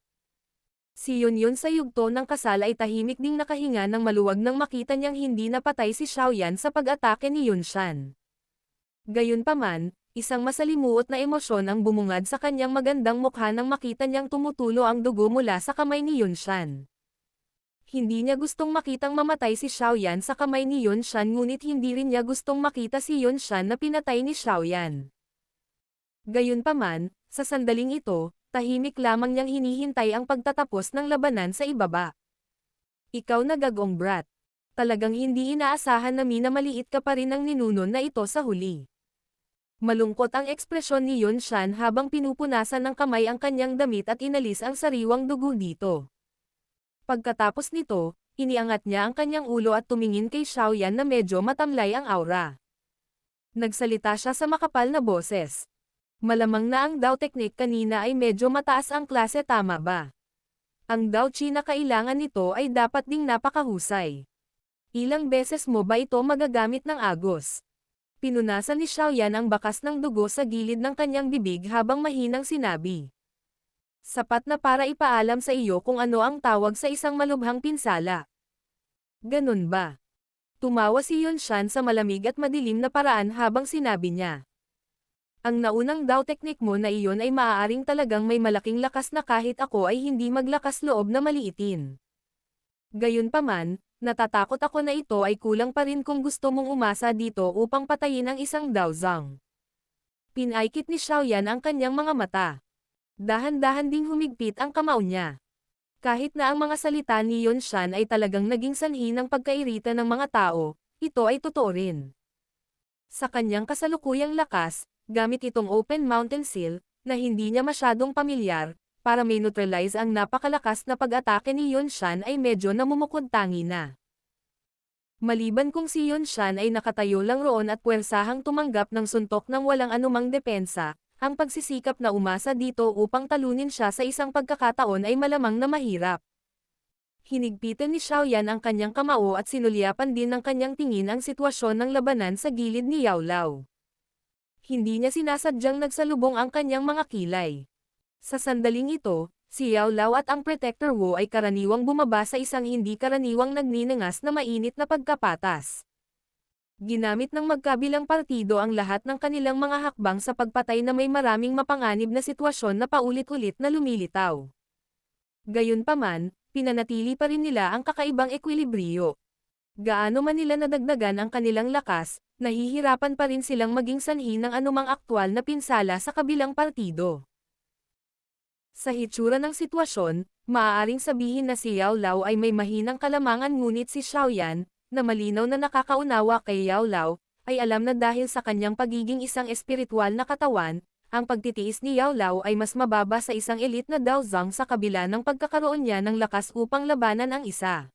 Si Yunyun sa yugto ng kasal ay tahimik ding nakahinga ng maluwag nang makita niyang hindi napatay si Xiaoyan sa pag-atake ni Yunshan. Gayunpaman, isang masalimuot na emosyon ang bumungad sa kanyang magandang mukha nang makita niyang tumutulo ang dugo mula sa kamay ni Yunshan. Hindi niya gustong makitang mamatay si Xiaoyan sa kamay ni Yunshan ngunit hindi rin niya gustong makita si Yunshan na pinatay ni Xiaoyan. Gayunpaman, sa sandaling ito, tahimik lamang niyang hinihintay ang pagtatapos ng labanan sa ibaba. Ikaw na gagong brat. Talagang hindi inaasahan na minamaliit ka pa rin ng ninuno na ito sa huli. Malungkot ang ekspresyon ni Yun Shan habang pinupunasan ng kamay ang kanyang damit at inalis ang sariwang dugo dito. Pagkatapos nito, iniangat niya ang kanyang ulo at tumingin kay Xiaoyan na medyo matamlay ang aura. Nagsalita siya sa makapal na boses. Malamang na ang Dao Technique kanina ay medyo mataas ang klase, tama ba? Ang Dao Chi na kailangan nito ay dapat ding napakahusay. Ilang beses mo ba ito magagamit ng agos? Pinunasan ni Xiaoyan ang bakas ng dugo sa gilid ng kanyang bibig habang mahinang sinabi. Sapat na para ipaalam sa iyo kung ano ang tawag sa isang malubhang pinsala. Ganun ba? Tumawa si Yun Shan sa malamig at madilim na paraan habang sinabi niya. Ang naunang Dao Technique mo na iyon ay maaaring talagang may malaking lakas na kahit ako ay hindi maglakas loob na maliitin. Gayunpaman, natatakot ako na ito ay kulang pa rin kung gusto mong umasa dito upang patayin ang isang Daozang. Pinaikit ni Xiaoyan ang kanyang mga mata. Dahan-dahan ding humigpit ang kamao niya. Kahit na ang mga salita ni Yun Shan ay talagang naging sanhi ng pagkairita ng mga tao, ito ay totoo rin. Sa kanyang kasalukuyang lakas, gamit itong Open Mountain Seal, na hindi niya masyadong pamilyar, para may neutralize ang napakalakas na pag-atake ni Yun Shan ay medyo namumukod-tangi na. Maliban kung si Yun Shan ay nakatayo lang roon at puwersahang tumanggap ng suntok ng walang anumang depensa, ang pagsisikap na umasa dito upang talunin siya sa isang pagkakataon ay malamang na mahirap. Hinigpitan ni Xiaoyan ang kanyang kamao at sinulyapan din ng kanyang tingin ang sitwasyon ng labanan sa gilid ni Yao Lao. Hindi niya sinasadyang nagsalubong ang kanyang mga kilay. Sa sandaling ito, si Yao Lao at ang Protector Wu ay karaniwang bumaba sa isang hindi karaniwang nagninangas na mainit na pagkapatas. Ginamit ng magkabilang partido ang lahat ng kanilang mga hakbang sa pagpatay na may maraming mapanganib na sitwasyon na paulit-ulit na lumilitaw. Gayunpaman, pinanatili pa rin nila ang kakaibang ekwilibriyo. Gaano man nila nadagdagan ang kanilang lakas, nahihirapan pa rin silang maging sanhi ng anumang aktwal na pinsala sa kabilang partido. Sa hitsura ng sitwasyon, maaaring sabihin na si Yao Lao ay may mahinang kalamangan, ngunit si Xiaoyan, na malinaw na nakakaunawa kay Yao Lao, ay alam na dahil sa kanyang pagiging isang espiritual na katawan, ang pagtitiis ni Yao Lao ay mas mababa sa isang elite na Daozang sa kabila ng pagkakaroon niya ng lakas upang labanan ang isa.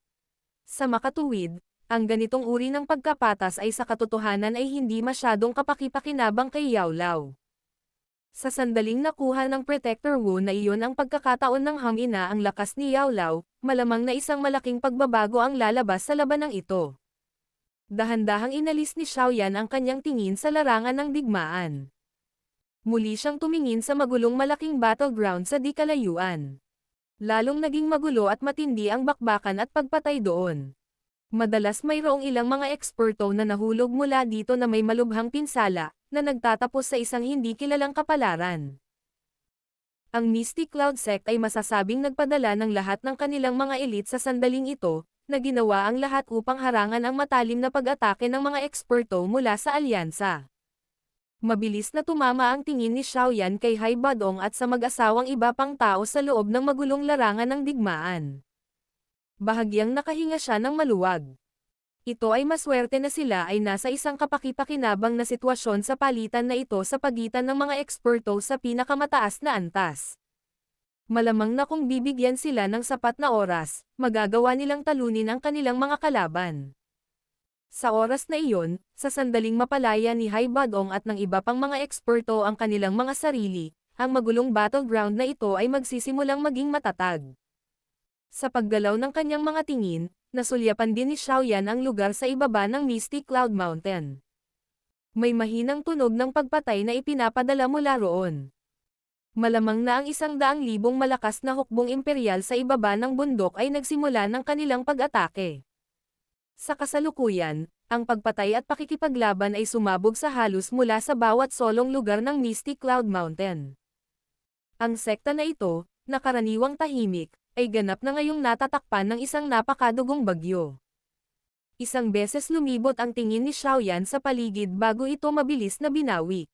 Sa makatuwid, ang ganitong uri ng pagkapatas ay sa katotohanan ay hindi masyadong kapakipakinabang kay Yao Lao. Sa sandaling nakuha ng Protector Wu na iyon ang pagkakataon ng hamina ang lakas ni Yao Lao, malamang na isang malaking pagbabago ang lalabas sa labanang ito. Dahan-dahang inalis ni Xiaoyan ang kanyang tingin sa larangan ng digmaan. Muli siyang tumingin sa magulong malaking battleground sa di kalayuan. Lalong naging magulo at matindi ang bakbakan at pagpatay doon. Madalas mayroong ilang mga eksperto na nahulog mula dito na may malubhang pinsala, na nagtatapos sa isang hindi kilalang kapalaran. Ang Mystic Cloud Sect ay masasabing nagpadala ng lahat ng kanilang mga elite sa sandaling ito, na ginawa ang lahat upang harangan ang matalim na pag-atake ng mga eksperto mula sa alyansa. Mabilis na tumama ang tingin ni Xiaoyan kay Hai Badong at sa mag-asawang iba pang tao sa loob ng magulong larangan ng digmaan. Bahagyang nakahinga siya ng maluwag. Ito ay maswerte na sila ay nasa isang kapakipakinabang na sitwasyon sa palitan na ito sa pagitan ng mga eksperto sa pinakamataas na antas. Malamang na kung bibigyan sila ng sapat na oras, magagawa nilang talunin ang kanilang mga kalaban. Sa oras na iyon, sa sandaling mapalaya ni Hai Badong at ng iba pang mga eksperto ang kanilang mga sarili, ang magulong battleground na ito ay magsisimulang maging matatag. Sa paggalaw ng kanyang mga tingin, nasulyapan din ni Xiaoyan ang lugar sa ibaba ng Mystic Cloud Mountain. May mahinang tunog ng pagpatay na ipinapadala mula roon. Malamang na ang 100,000 malakas na hukbong imperial sa ibaba ng bundok ay nagsimula ng kanilang pag-atake. Sa kasalukuyan, ang pagpatay at pakikipaglaban ay sumabog sa halos mula sa bawat solong lugar ng Mystic Cloud Mountain. Ang sekta na ito, na karaniwang tahimik, ay ganap na ngayong natatakpan ng isang napakadugong bagyo. Isang beses lumibot ang tingin ni Xiaoyan sa paligid bago ito mabilis na binawi.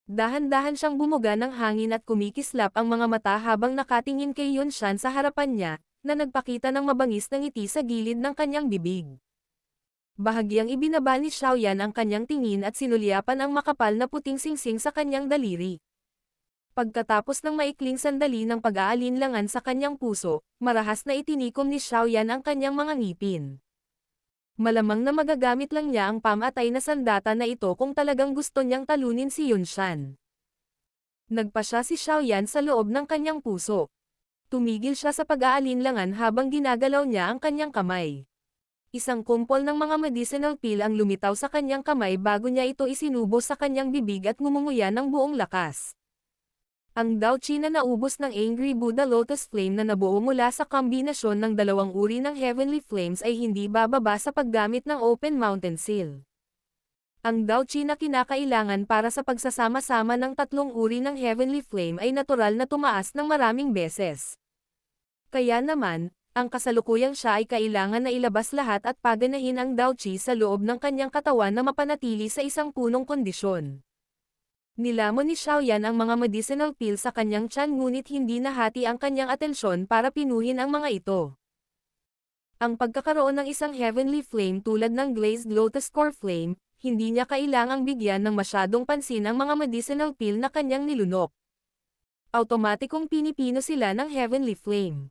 Dahan-dahan siyang bumuga ng hangin at kumikislap ang mga mata habang nakatingin kay Yun Shan sa harapan niya, na nagpakita ng mabangis na ngiti sa gilid ng kanyang bibig. Bahagyang ibinaba ni Xiaoyan ang kanyang tingin at sinulyapan ang makapal na puting singsing sa kanyang daliri. Pagkatapos ng maikling sandali ng pag-aalinlangan sa kanyang puso, marahas na itinikom ni Xiaoyan ang kanyang mga ngipin. Malamang na magagamit lang niya ang pamatay na sandata na ito kung talagang gusto niyang talunin si Yunshan. Nagpa siya si Xiaoyan sa loob ng kanyang puso. Tumigil siya sa pag-aalinlangan habang ginagalaw niya ang kanyang kamay. Isang kumpol ng mga medicinal pill ang lumitaw sa kanyang kamay bago niya ito isinubo sa kanyang bibig at ngumunguya ng buong lakas. Ang Daoqi na naubos ng Angry Buddha Lotus Flame na nabuo mula sa kombinasyon ng dalawang uri ng Heavenly Flames ay hindi bababa sa paggamit ng Open Mountain Seal. Ang Daoqi na kinakailangan para sa pagsasama-sama ng tatlong uri ng Heavenly Flame ay natural na tumaas ng maraming beses. Kaya naman, ang kasalukuyang siya ay kailangan na ilabas lahat at paganahin ang Daoqi sa loob ng kanyang katawan na mapanatili sa isang punong kondisyon. Nilamon ni Xiaoyan ang mga medicinal pill sa kanyang tiyan ngunit hindi nahati ang kanyang atensyon para pinuhin ang mga ito. Ang pagkakaroon ng isang heavenly flame tulad ng glazed lotus core flame, hindi niya kailangang bigyan ng masyadong pansin ang mga medicinal pill na kanyang nilunok. Automatikong pinipino sila ng heavenly flame.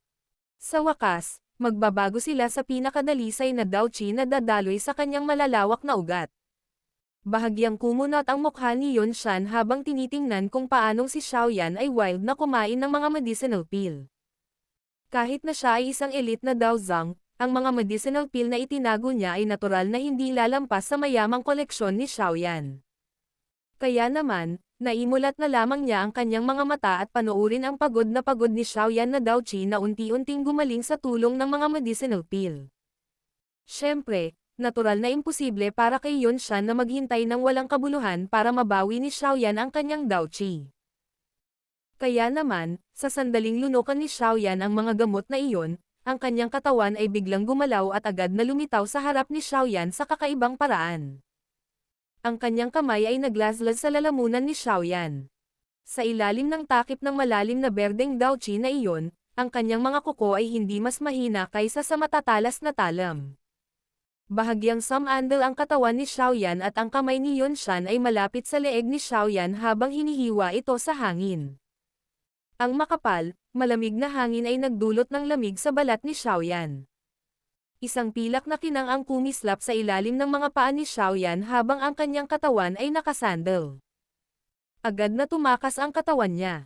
Sa wakas, magbabago sila sa pinakadalisay na Daoqi na dadaloy sa kanyang malalawak na ugat. Bahagyang kumunot ang mukha ni Yunshan habang tinitingnan kung paanong si Xiaoyan ay wild na kumain ng mga medicinal pill. Kahit na siya ay isang elite na Daozang, ang mga medicinal pill na itinago niya ay natural na hindi lalampas sa mayamang koleksyon ni Xiaoyan. Kaya naman, naimulat na lamang niya ang kanyang mga mata at panoorin ang pagod ni Xiaoyan na Daoqi na unti-unting gumaling sa tulong ng mga medicinal pill. Siyempre, natural na imposible para kay Yunshan na maghintay ng walang kabuluhan para mabawi ni Xiaoyan ang kanyang Daoqi. Kaya naman, sa sandaling lunukan ni Xiaoyan ang mga gamot na iyon, ang kanyang katawan ay biglang gumalaw at agad na lumitaw sa harap ni Xiaoyan sa kakaibang paraan. Ang kanyang kamay ay naglaslad sa lalamunan ni Xiaoyan. Sa ilalim ng takip ng malalim na berdeng Daoqi na iyon, ang kanyang mga kuko ay hindi mas mahina kaysa sa matatalas na talam. Bahagyang sumandal ang katawan ni Xiaoyan at ang kamay ni Yunshan ay malapit sa leeg ni Xiaoyan habang hinihiwa ito sa hangin. Ang makapal, malamig na hangin ay nagdulot ng lamig sa balat ni Xiaoyan. Isang pilak na kinang ang kumislap sa ilalim ng mga paa ni Xiaoyan habang ang kanyang katawan ay nakasandal. Agad na tumakas ang katawan niya.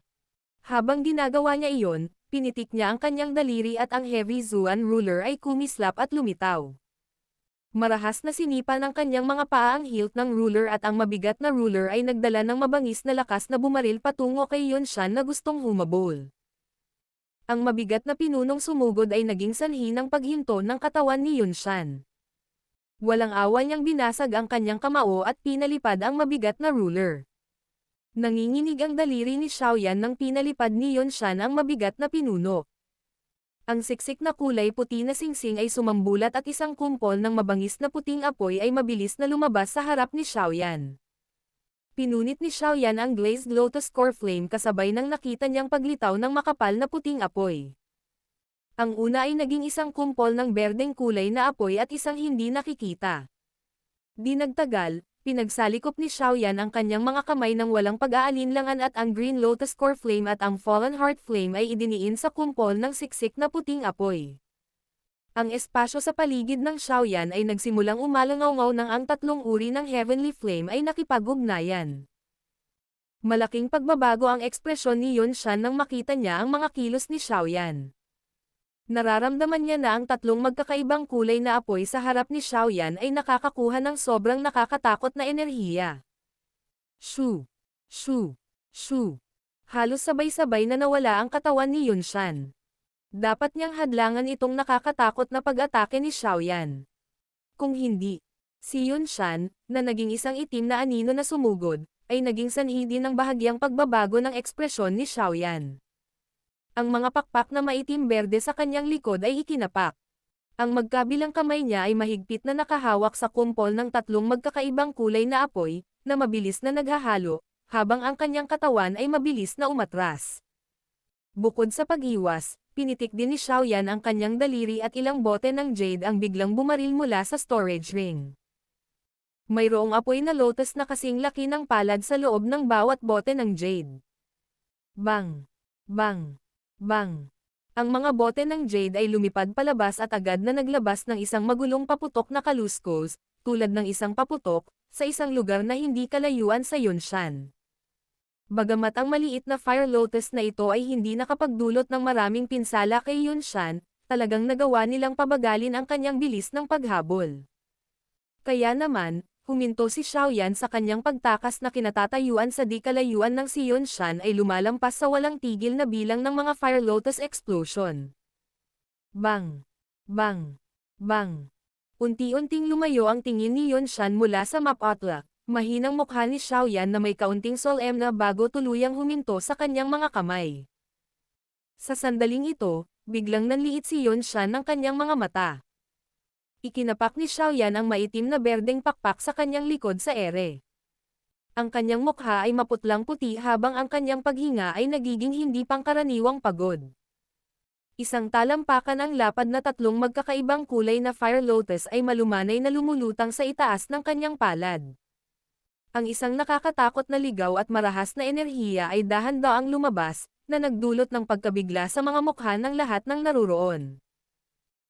Habang ginagawa niya iyon, pinitik niya ang kanyang daliri at ang heavy Zuan ruler ay kumislap at lumitaw. Marahas na sinipa ng kanyang mga paa ang hilt ng ruler at ang mabigat na ruler ay nagdala ng mabangis na lakas na bumaril patungo kay Yunshan na gustong humabol. Ang mabigat na pinunong sumugod ay naging sanhi ng paghinto ng katawan ni Yunshan. Walang awa niyang binasag ang kanyang kamao at pinalipad ang mabigat na ruler. Nanginginig ang daliri ni Xiaoyan nang pinalipad ni Yunshan ang mabigat na pinuno. Ang siksik na kulay puti na singsing ay sumambulat at isang kumpol ng mabangis na puting apoy ay mabilis na lumabas sa harap ni Xiaoyan. Pinunit ni Xiaoyan ang glazed lotus core flame kasabay nang nakita niyang paglitaw ng makapal na puting apoy. Ang una ay naging isang kumpol ng berdeng kulay na apoy at isang hindi nakikita. Di nagtagal, pinagsalikop ni Xiaoyan ang kanyang mga kamay ng walang pag-aalinlangan at ang Green Lotus Core Flame at ang Fallen Heart Flame ay idiniin sa kumpol ng siksik na puting apoy. Ang espasyo sa paligid ng Xiaoyan ay nagsimulang umalangaw nang ang tatlong uri ng Heavenly Flame ay nakipag-ugnayan. Malaking pagbabago ang ekspresyon ni Yunshan nang makita niya ang mga kilos ni Xiaoyan. Nararamdaman niya na ang tatlong magkakaibang kulay na apoy sa harap ni Xiaoyan ay nakakakuha ng sobrang nakakatakot na enerhiya. Shoo! Shoo! Shoo! Halos sabay-sabay na nawala ang katawan ni Yunshan. Dapat niyang hadlangan itong nakakatakot na pag-atake ni Xiaoyan. Kung hindi, si Yunshan, na naging isang itim na anino na sumugod, ay naging sanhi din ng bahagyang pagbabago ng ekspresyon ni Xiaoyan. Ang mga pakpak na maitim-berde sa kanyang likod ay ikinapak. Ang magkabilang kamay niya ay mahigpit na nakahawak sa kumpol ng tatlong magkakaibang kulay na apoy, na mabilis na naghahalo, habang ang kanyang katawan ay mabilis na umatras. Bukod sa pag-iwas, Pinitik din ni Xiaoyan ang kanyang daliri at ilang bote ng jade ang biglang bumaril mula sa storage ring. Mayroong apoy na lotus na kasing laki ng palad sa loob ng bawat bote ng jade. Bang! Bang! Bang! Ang mga bote ng jade ay lumipad palabas at agad na naglabas ng isang magulong paputok na kaluskos, tulad ng isang paputok, sa isang lugar na hindi kalayuan sa Yunshan. Bagamat ang maliit na fire lotus na ito ay hindi nakapagdulot ng maraming pinsala kay Yunshan, talagang nagawa nilang pabagalin ang kanyang bilis ng paghabol. Kaya naman, huminto si Xiaoyan sa kanyang pagtakas na kinatatayuan sa di kalayuan ng si Yunshan ay lumalampas sa walang tigil na bilang ng mga fire lotus explosion. Bang! Bang! Bang! Unti-unting lumayo ang tingin ni Yunshan mula sa map-outlook. Mahinang mukha ni Xiaoyan na may kaunting solemn na bago tuluyang huminto sa kanyang mga kamay. Sa sandaling ito, biglang nanliit si Yunshan ng kanyang mga mata. Ikinapak ni Xiaoyan ang maitim na berdeng pakpak sa kanyang likod sa ere. Ang kanyang mukha ay maputlang puti habang ang kanyang paghinga ay nagiging hindi pangkaraniwang pagod. Isang talampakan ang lapad na tatlong magkakaibang kulay na fire lotus ay malumanay na lumulutang sa itaas ng kanyang palad. Ang isang nakakatakot na ligaw at marahas na enerhiya ay dahan-daang lumabas, na nagdulot ng pagkabigla sa mga mukha ng lahat ng naruroon.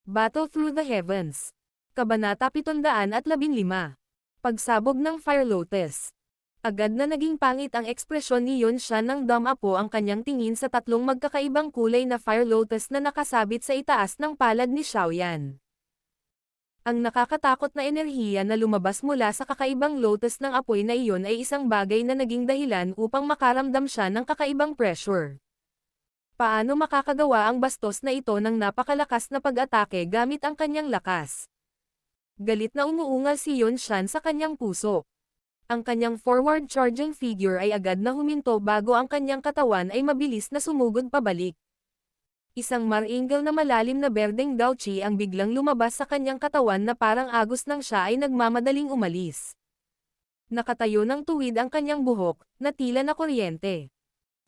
Battle Through the Heavens. Kabanata 715. Pagsabog ng Fire Lotus. Agad na naging pangit ang ekspresyon ni Yunshan nang dumapo ang kanyang tingin sa tatlong magkakaibang kulay na Fire Lotus na nakasabit sa itaas ng palad ni Xiaoyan. Ang nakakatakot na enerhiya na lumabas mula sa kakaibang lotus ng apoy na iyon ay isang bagay na naging dahilan upang makaramdam siya ng kakaibang pressure. Paano makakagawa ang bastos na ito ng napakalakas na pag-atake gamit ang kanyang lakas? Galit na umuungal si Yunshan sa kanyang puso. Ang kanyang forward charging figure ay agad na huminto bago ang kanyang katawan ay mabilis na sumugod pabalik. Isang maringal na malalim na berdeng daochi ang biglang lumabas sa kanyang katawan na parang agos nang siya ay nagmamadaling umalis. Nakatayo ng tuwid ang kanyang buhok, na tila na kuryente.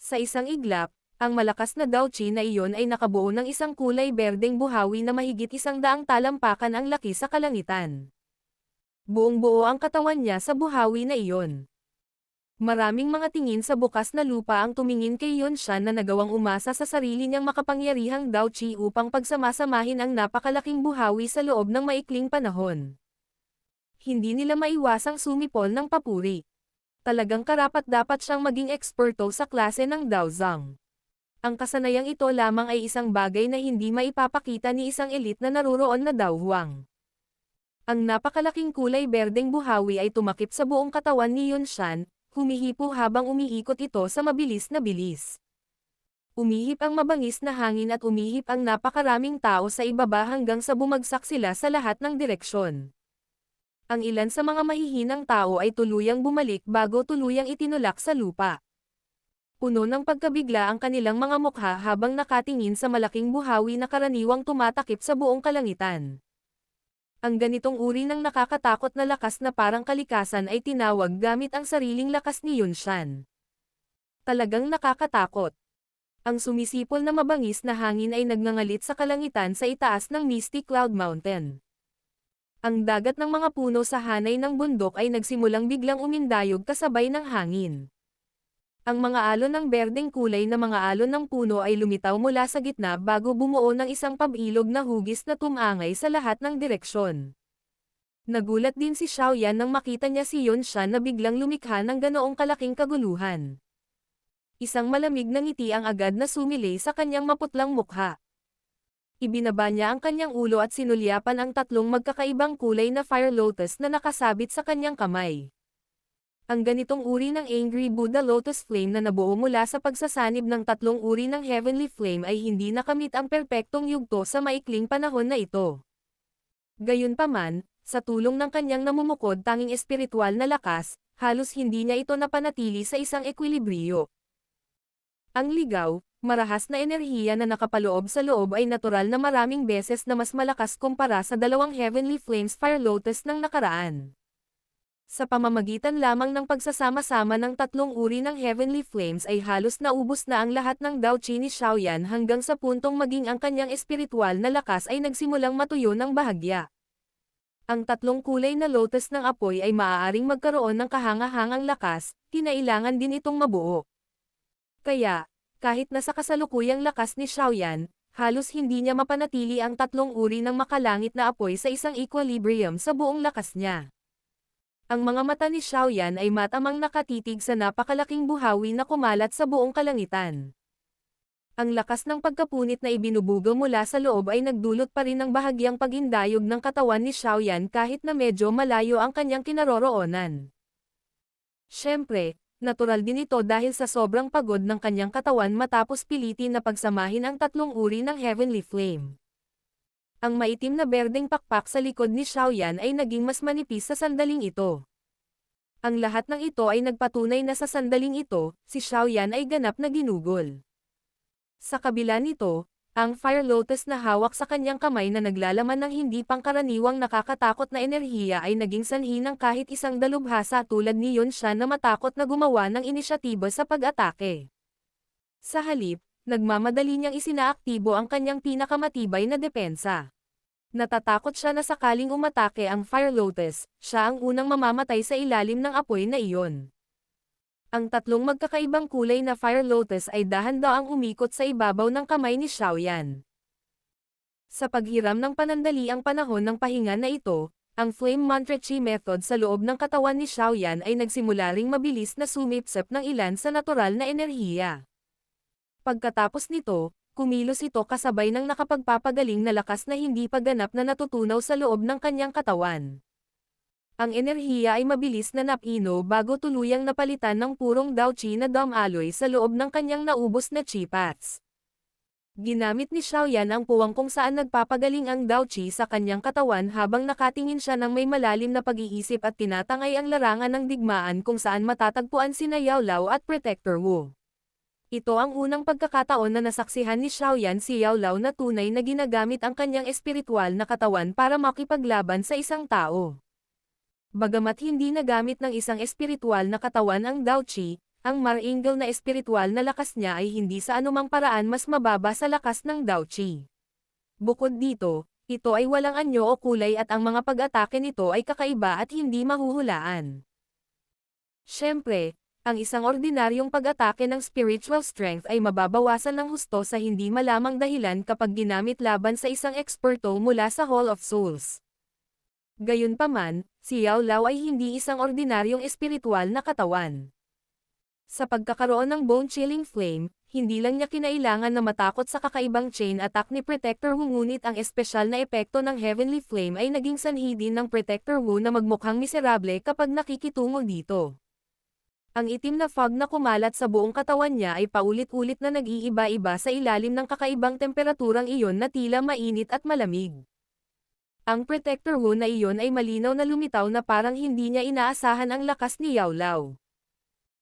Sa isang iglap, ang malakas na daochi na iyon ay nakabuo ng isang kulay berdeng buhawi na mahigit 100 talampakan ang laki sa kalangitan. Buong-buo ang katawan niya sa buhawi na iyon. Maraming mga tingin sa bukas na lupa ang tumingin kay Yunshan na nagawang umasa sa sarili niyang makapangyarihang daochi upang pagsamasamahin ang napakalaking buhawi sa loob ng maikling panahon. Hindi nila maiwasang sumipol ng papuri. Talagang karapat-dapat siyang maging eksperto sa klase ng Daozang. Ang kasanayang ito lamang ay isang bagay na hindi maipapakita ni isang elite na naruroon na Daohuang. Ang napakalaking kulay berdeng buhawi ay tumakip sa buong katawan ni Yunshan, humihipo habang umiikot ito sa mabilis na bilis. Umihip ang mabangis na hangin at umihip ang napakaraming tao sa ibaba hanggang sa bumagsak sila sa lahat ng direksyon. Ang ilan sa mga mahihinang tao ay tuluyang bumalik bago tuluyang itinulak sa lupa. Puno ng pagkabigla ang kanilang mga mukha habang nakatingin sa malaking buhawi na karaniwang tumatakip sa buong kalangitan. Ang ganitong uri ng nakakatakot na lakas na parang kalikasan ay tinawag gamit ang sariling lakas ni Yunshan. Talagang nakakatakot. Ang sumisipol na mabangis na hangin ay nagngangalit sa kalangitan sa itaas ng Misty Cloud Mountain. Ang dagat ng mga puno sa hanay ng bundok ay nagsimulang biglang umindayog kasabay ng hangin. Ang mga alon ng berdeng kulay na mga alon ng puno ay lumitaw mula sa gitna bago bumuo ng isang pabilog na hugis na tumangay sa lahat ng direksyon. Nagulat din si Xiaoyan nang makita niya si Yunshan na biglang lumikha ng ganoong kalaking kaguluhan. Isang malamig na ngiti ang agad na sumilay sa kanyang maputlang mukha. Ibinaba niya ang kanyang ulo at sinulyapan ang tatlong magkakaibang kulay na fire lotus na nakasabit sa kanyang kamay. Ang ganitong uri ng Angry Buddha Lotus Flame na nabuo mula sa pagsasanib ng tatlong uri ng Heavenly Flame ay hindi nakamit ang perpektong yugto sa maikling panahon na ito. Gayunpaman, sa tulong ng kanyang namumukod tanging espiritual na lakas, halos hindi niya ito napanatili sa isang ekwilibriyo. Ang ligaw, marahas na enerhiya na nakapaloob sa loob ay natural na maraming beses na mas malakas kumpara sa dalawang Heavenly Flames Fire Lotus ng nakaraan. Sa pamamagitan lamang ng pagsasama-sama ng tatlong uri ng Heavenly Flames ay halos naubos na ang lahat ng Dao Qi ni Xiaoyan hanggang sa puntong maging ang kanyang espiritual na lakas ay nagsimulang matuyo ng bahagya. Ang tatlong kulay na lotus ng apoy ay maaaring magkaroon ng kahanga-hangang lakas, kinailangan din itong mabuo. Kaya, kahit nasa kasalukuyang lakas ni Xiaoyan, halos hindi niya mapanatili ang tatlong uri ng makalangit na apoy sa isang equilibrium sa buong lakas niya. Ang mga mata ni Xiaoyan ay matamang nakatitig sa napakalaking buhawi na kumalat sa buong kalangitan. Ang lakas ng pagkapunit na ibinubugo mula sa loob ay nagdulot pa rin ng bahagyang paghindayog ng katawan ni Xiaoyan kahit na medyo malayo ang kanyang kinaroroonan. Siyempre, natural din ito dahil sa sobrang pagod ng kanyang katawan matapos pilitin na pagsamahin ang tatlong uri ng Heavenly Flame. Ang maitim na berdeng pakpak sa likod ni Xiaoyan ay naging mas manipis sa sandaling ito. Ang lahat ng ito ay nagpatunay na sa sandaling ito, si Xiaoyan ay ganap na ginugol. Sa kabila nito, ang Fire Lotus na hawak sa kanyang kamay na naglalaman ng hindi pangkaraniwang nakakatakot na enerhiya ay naging sanhi ng kahit isang dalubhasa tulad ni Yuan Shan na matakot na gumawa ng inisyatiba sa pag-atake. Sa halip, nagmamadali niyang isinaaktibo ang kanyang pinakamatibay na depensa. Natatakot siya na sakaling umatake ang Fire Lotus, siya ang unang mamamatay sa ilalim ng apoy na iyon. Ang tatlong magkakaibang kulay na Fire Lotus ay dahan-daang umikot sa ibabaw ng kamay ni Xiaoyan. Sa paghiram ng panandali ang panahon ng pahinga na ito, ang Flame Mantra Chi method sa loob ng katawan ni Xiaoyan ay nagsimula ring mabilis na sumipsip ng ilan sa natural na enerhiya. Pagkatapos nito, kumilos ito kasabay ng nakapagpapagaling na lakas na hindi pa ganap na natutunaw sa loob ng kanyang katawan. Ang enerhiya ay mabilis na napino bago tuluyang napalitan ng purong Dao Qi na Dom alloy sa loob ng kanyang naubos na Qi paths. Ginamit ni Xiaoyan ang puwang kung saan nagpapagaling ang Dao Qi sa kanyang katawan habang nakatingin siya ng may malalim na pag-iisip at tinatangay ang larangan ng digmaan kung saan matatagpuan sina Yao Lao at Protector Wu. Ito ang unang pagkakataon na nasaksihan ni Xiaoyan si Yao Lao na tunay na ginagamit ang kanyang espiritual na katawan para makipaglaban sa isang tao. Bagamat hindi nagamit ng isang espiritual na katawan ang Dao Qi, ang marangal na espiritual na lakas niya ay hindi sa anumang paraan mas mababa sa lakas ng Dao Qi. Bukod dito, ito ay walang anyo o kulay at ang mga pag-atake nito ay kakaiba at hindi mahuhulaan. Siyempre, ang isang ordinaryong pag-atake ng spiritual strength ay mababawasan ng husto sa hindi malamang dahilan kapag ginamit laban sa isang eksperto mula sa Hall of Souls. Gayunpaman, si Yao Lao ay hindi isang ordinaryong espiritual na katawan. Sa pagkakaroon ng bone-chilling flame, hindi lang niya kinailangan na matakot sa kakaibang chain attack ni Protector Wu ngunit ang espesyal na epekto ng Heavenly Flame ay naging sanhi din ng Protector Wu na magmukhang miserable kapag nakikitungo dito. Ang itim na fog na kumalat sa buong katawan niya ay paulit-ulit na nag-iiba-iba sa ilalim ng kakaibang temperaturang iyon na tila mainit at malamig. Ang Protector Wu na iyon ay malinaw na lumitaw na parang hindi niya inaasahan ang lakas ni Yao Lao.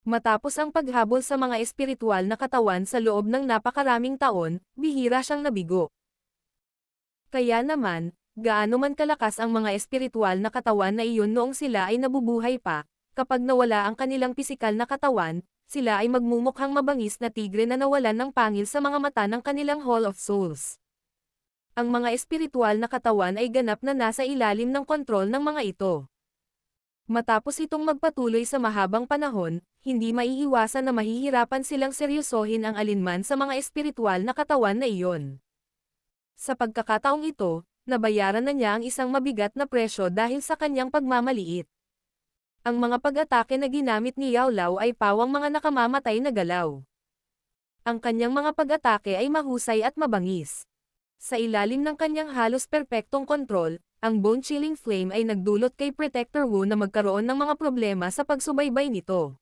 Matapos ang paghabol sa mga espiritual na katawan sa loob ng napakaraming taon, bihira siyang nabigo. Kaya naman, gaano man kalakas ang mga espiritual na katawan na iyon noong sila ay nabubuhay pa, kapag nawala ang kanilang pisikal na katawan, sila ay magmumukhang mabangis na tigre na nawalan ng pangil sa mga mata ng kanilang Hall of Souls. Ang mga espiritual na katawan ay ganap na nasa ilalim ng kontrol ng mga ito. Matapos itong magpatuloy sa mahabang panahon, hindi maiiwasan na mahihirapan silang seryosohin ang alinman sa mga espiritual na katawan na iyon. Sa pagkakataong ito, nabayaran na niya ang isang mabigat na presyo dahil sa kanyang pagmamaliit. Ang mga pag-atake na ginamit ni Yao Lao ay pawang mga nakamamatay na galaw. Ang kanyang mga pag-atake ay mahusay at mabangis. Sa ilalim ng kanyang halos perpektong kontrol, ang bone-chilling flame ay nagdulot kay Protector Wu na magkaroon ng mga problema sa pagsubaybay nito.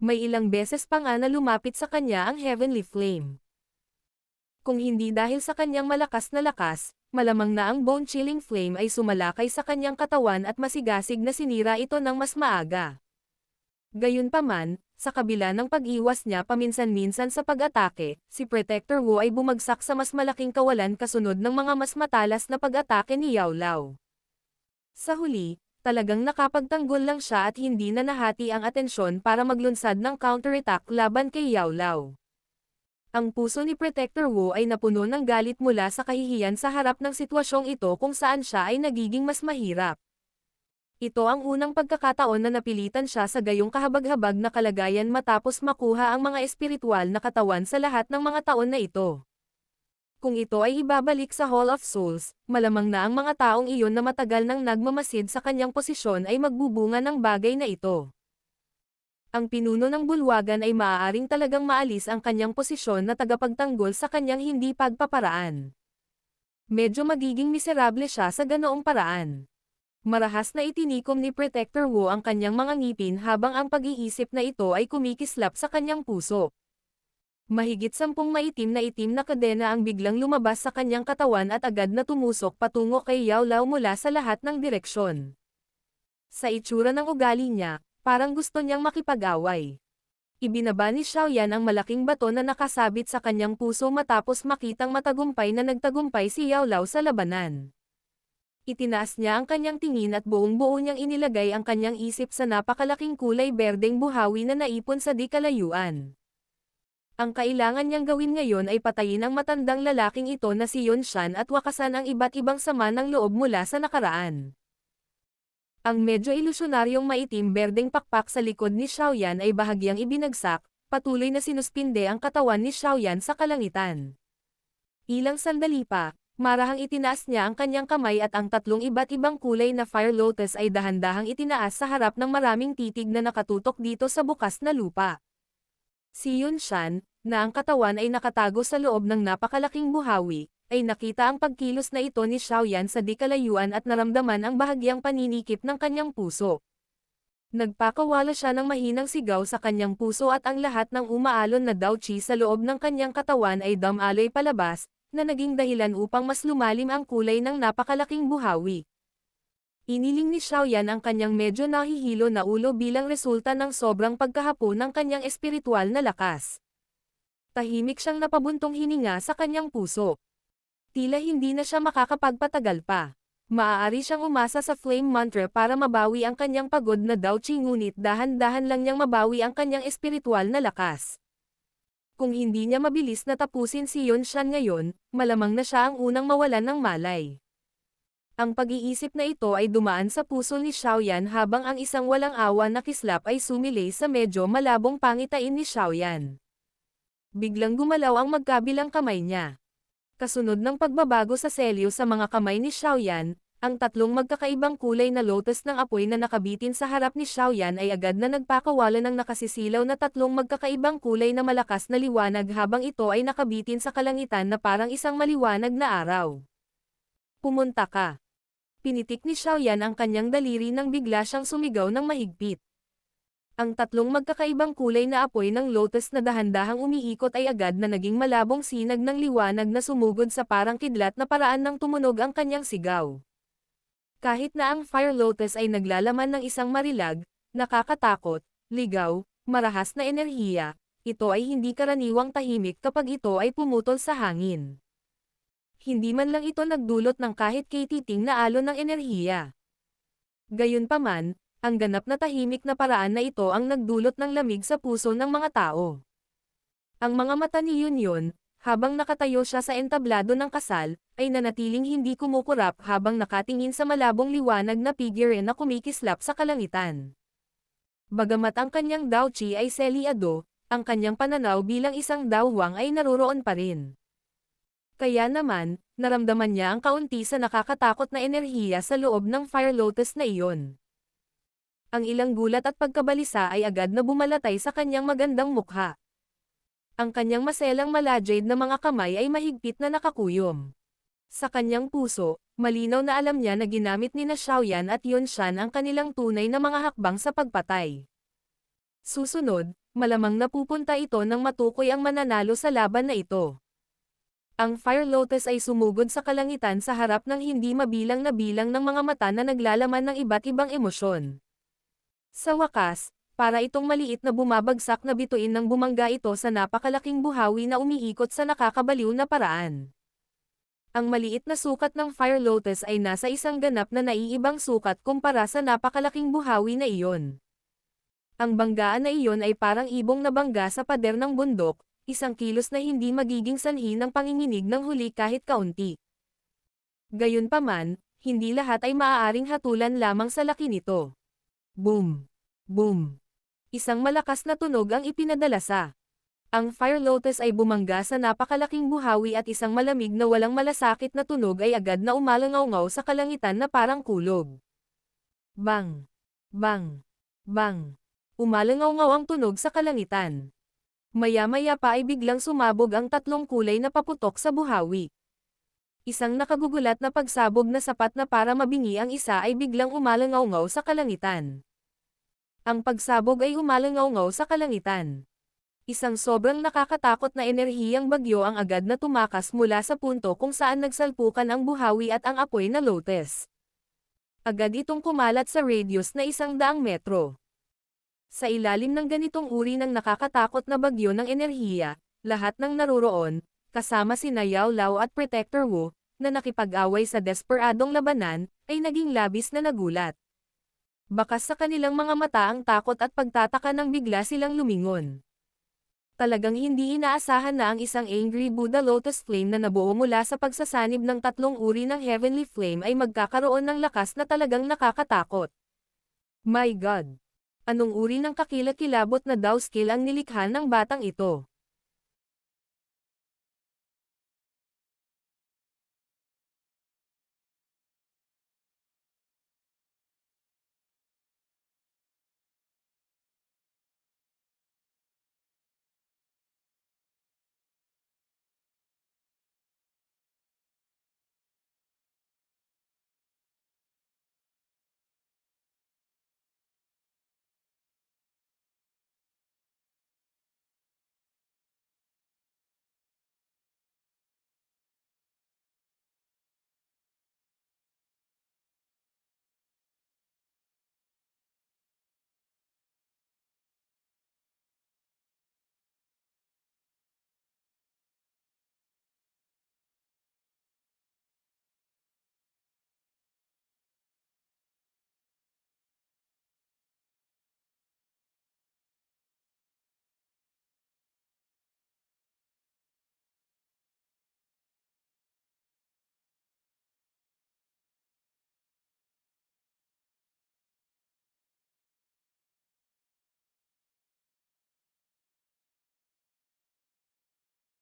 May ilang beses pa nga na lumapit sa kanya ang Heavenly Flame. Kung hindi dahil sa kanyang malakas na lakas, malamang na ang bone-chilling flame ay sumalakay sa kanyang katawan at masigasig na sinira ito ng mas maaga. Gayunpaman, sa kabila ng pag-iwas niya paminsan-minsan sa pag-atake, si Protector Wu ay bumagsak sa mas malaking kawalan kasunod ng mga mas matalas na pag-atake ni Yao Lao. Sa huli, Talagang nakapagtanggol lang siya at hindi na nahati ang atensyon para maglunsad ng counterattack laban kay Yao Lao. Ang puso ni Protector Wu ay napuno ng galit mula sa kahihiyan sa harap ng sitwasyong ito kung saan siya ay nagiging mas mahirap. Ito ang unang pagkakataon na napilitan siya sa gayong kahabag-habag na kalagayan matapos makuha ang mga espiritual na katawan sa lahat ng mga taon na ito. Kung ito ay ibabalik sa Hall of Souls, malamang na ang mga taong iyon na matagal nang nagmamasid sa kanyang posisyon ay magbubunga ng bagay na ito. Ang pinuno ng bulwagan ay maaaring talagang maalis ang kanyang posisyon na tagapagtanggol sa kanyang hindi pagpaparaan. Medyo magiging miserable siya sa ganoong paraan. Marahas na itinikom ni Protector Wu ang kanyang mga ngipin habang ang pag-iisip na ito ay kumikislap sa kanyang puso. Mahigit 10 maitim na kadena ang biglang lumabas sa kanyang katawan at agad na tumusok patungo kay Yao Lao mula sa lahat ng direksyon. Sa itsura ng ugali niya, parang gusto niyang makipag-away. Ibinaba ni Xiaoyan ang malaking bato na nakasabit sa kanyang puso matapos makitang matagumpay na nagtagumpay si Yao Lao sa labanan. Itinaas niya ang kanyang tingin at buong-buo niyang inilagay ang kanyang isip sa napakalaking kulay berdeng buhawi na naipon sa di kalayuan. Ang kailangan niyang gawin ngayon ay patayin ang matandang lalaking ito na si Yunshan at wakasan ang iba't ibang sama ng loob mula sa nakaraan. Ang medyo ilusyonaryong maitim berdeng pakpak sa likod ni Xiaoyan ay bahagyang ibinagsak, patuloy na sinuspinde ang katawan ni Xiaoyan sa kalangitan. Ilang sandali pa, marahang itinaas niya ang kanyang kamay at ang tatlong iba't ibang kulay na fire lotus ay dahan-dahang itinaas sa harap ng maraming titig na nakatutok dito sa bukas na lupa. Si Yunshan, na ang katawan ay nakatago sa loob ng napakalaking buhawi, ay nakita ang pagkilos na ito ni Xiaoyan sa di kalayuan at naramdaman ang bahagyang paninikip ng kanyang puso. Nagpakawala siya ng mahinang sigaw sa kanyang puso at ang lahat ng umaalon na daochi sa loob ng kanyang katawan ay damaloy palabas, na naging dahilan upang mas lumalim ang kulay ng napakalaking buhawi. Iniling ni Xiaoyan ang kanyang medyo nahihilo na ulo bilang resulta ng sobrang pagkahapo ng kanyang espiritual na lakas. Tahimik siyang napabuntong hininga sa kanyang puso. Tila hindi na siya makakapagpatagal pa. Maaari siyang umasa sa flame mantra para mabawi ang kanyang pagod na daochi ngunit dahan-dahan lang niyang mabawi ang kanyang espiritual na lakas. Kung hindi niya mabilis na tapusin si Yunshan ngayon, malamang na siya ang unang mawalan ng malay. Ang pag-iisip na ito ay dumaan sa puso ni Xiaoyan habang ang isang walang awa na kislap ay sumilay sa medyo malabong pangitain ni Xiaoyan. Biglang gumalaw ang magkabilang kamay niya. Kasunod ng pagbabago sa selyo sa mga kamay ni Xiaoyan, ang tatlong magkakaibang kulay na lotus ng apoy na nakabitin sa harap ni Xiaoyan ay agad na nagpakawala ng nakasisilaw na tatlong magkakaibang kulay na malakas na liwanag habang ito ay nakabitin sa kalangitan na parang isang maliwanag na araw. Pumunta ka. Pinitik ni Xiaoyan ang kanyang daliri nang bigla siyang sumigaw ng mahigpit. Ang tatlong magkakaibang kulay na apoy ng lotus na dahan-dahang umiikot ay agad na naging malabong sinag ng liwanag na sumugod sa parang kidlat na paraan ng tumunog ang kanyang sigaw. Kahit na ang fire lotus ay naglalaman ng isang marilag, nakakatakot, ligaw, marahas na enerhiya, ito ay hindi karaniwang tahimik kapag ito ay pumutol sa hangin. Hindi man lang ito nagdulot ng kahit kay-titing na alon ng enerhiya. Gayunpaman, ang ganap na tahimik na paraan na ito ang nagdulot ng lamig sa puso ng mga tao. Ang mga mata ni Yun, habang nakatayo siya sa entablado ng kasal, ay nanatiling hindi kumukurap habang nakatingin sa malabong liwanag na figure na kumikislap sa kalangitan. Bagamat ang kanyang daochi ay selyado, ang kanyang pananaw bilang isang daowang ay naroroon pa rin. Kaya naman, naramdaman niya ang kaunti sa nakakatakot na enerhiya sa loob ng fire lotus na iyon. Ang ilang gulat at pagkabalisa ay agad na bumalatay sa kanyang magandang mukha. Ang kanyang maselang malajade na mga kamay ay mahigpit na nakakuyom. Sa kanyang puso, malinaw na alam niya na ginamit ni Xiaoyan at Yunshan ang kanilang tunay na mga hakbang sa pagpatay. Susunod, malamang napupunta ito nang matukoy ang mananalo sa laban na ito. Ang fire lotus ay sumugod sa kalangitan sa harap ng hindi mabilang na bilang ng mga mata na naglalaman ng iba't ibang emosyon. Sa wakas, para itong maliit na bumabagsak na bituin ng bumangga ito sa napakalaking buhawi na umiikot sa nakakabaliw na paraan. Ang maliit na sukat ng Fire Lotus ay nasa isang ganap na naiibang sukat kumpara sa napakalaking buhawi na iyon. Ang banggaan na iyon ay parang ibong na bangga sa pader ng bundok, isang kilos na hindi magiging sanhi ng panginginig ng huli kahit kaunti. Gayunpaman, hindi lahat ay maaaring hatulan lamang sa laki nito. Boom! Boom! Isang malakas na tunog ang ipinadala sa. Ang Fire Lotus ay bumangga sa napakalaking buhawi at isang malamig na walang malasakit na tunog ay agad na umalangaw sa kalangitan na parang kulog. Bang! Bang! Bang! Umalangaw ang tunog sa kalangitan. Maya-maya pa ay biglang sumabog ang tatlong kulay na paputok sa buhawi. Isang nakagugulat na pagsabog na sapat na para mabingi ang isa ay biglang umalangaw sa kalangitan. Ang pagsabog ay umalangaw sa kalangitan. Isang sobrang nakakatakot na enerhiyang bagyo ang agad na tumakas mula sa punto kung saan nagsalpukan ang buhawi at ang apoy na lotus. Agad itong kumalat sa radius na 100 metro. Sa ilalim ng ganitong uri ng nakakatakot na bagyo ng enerhiya, lahat ng naroroon, kasama sina Yao Lao at Protector Wu, na nakipag-away sa desperadong labanan, ay naging labis na nagulat. Bakas sa kanilang mga mata ang takot at pagtataka nang bigla silang lumingon. Talagang hindi inaasahan na ang isang Angry Buddha Lotus Flame na nabuo mula sa pagsasanib ng tatlong uri ng Heavenly Flame ay magkakaroon ng lakas na talagang nakakatakot. My God! Anong uri ng kakilakilabot na Dao skill ang nilikha ng batang ito?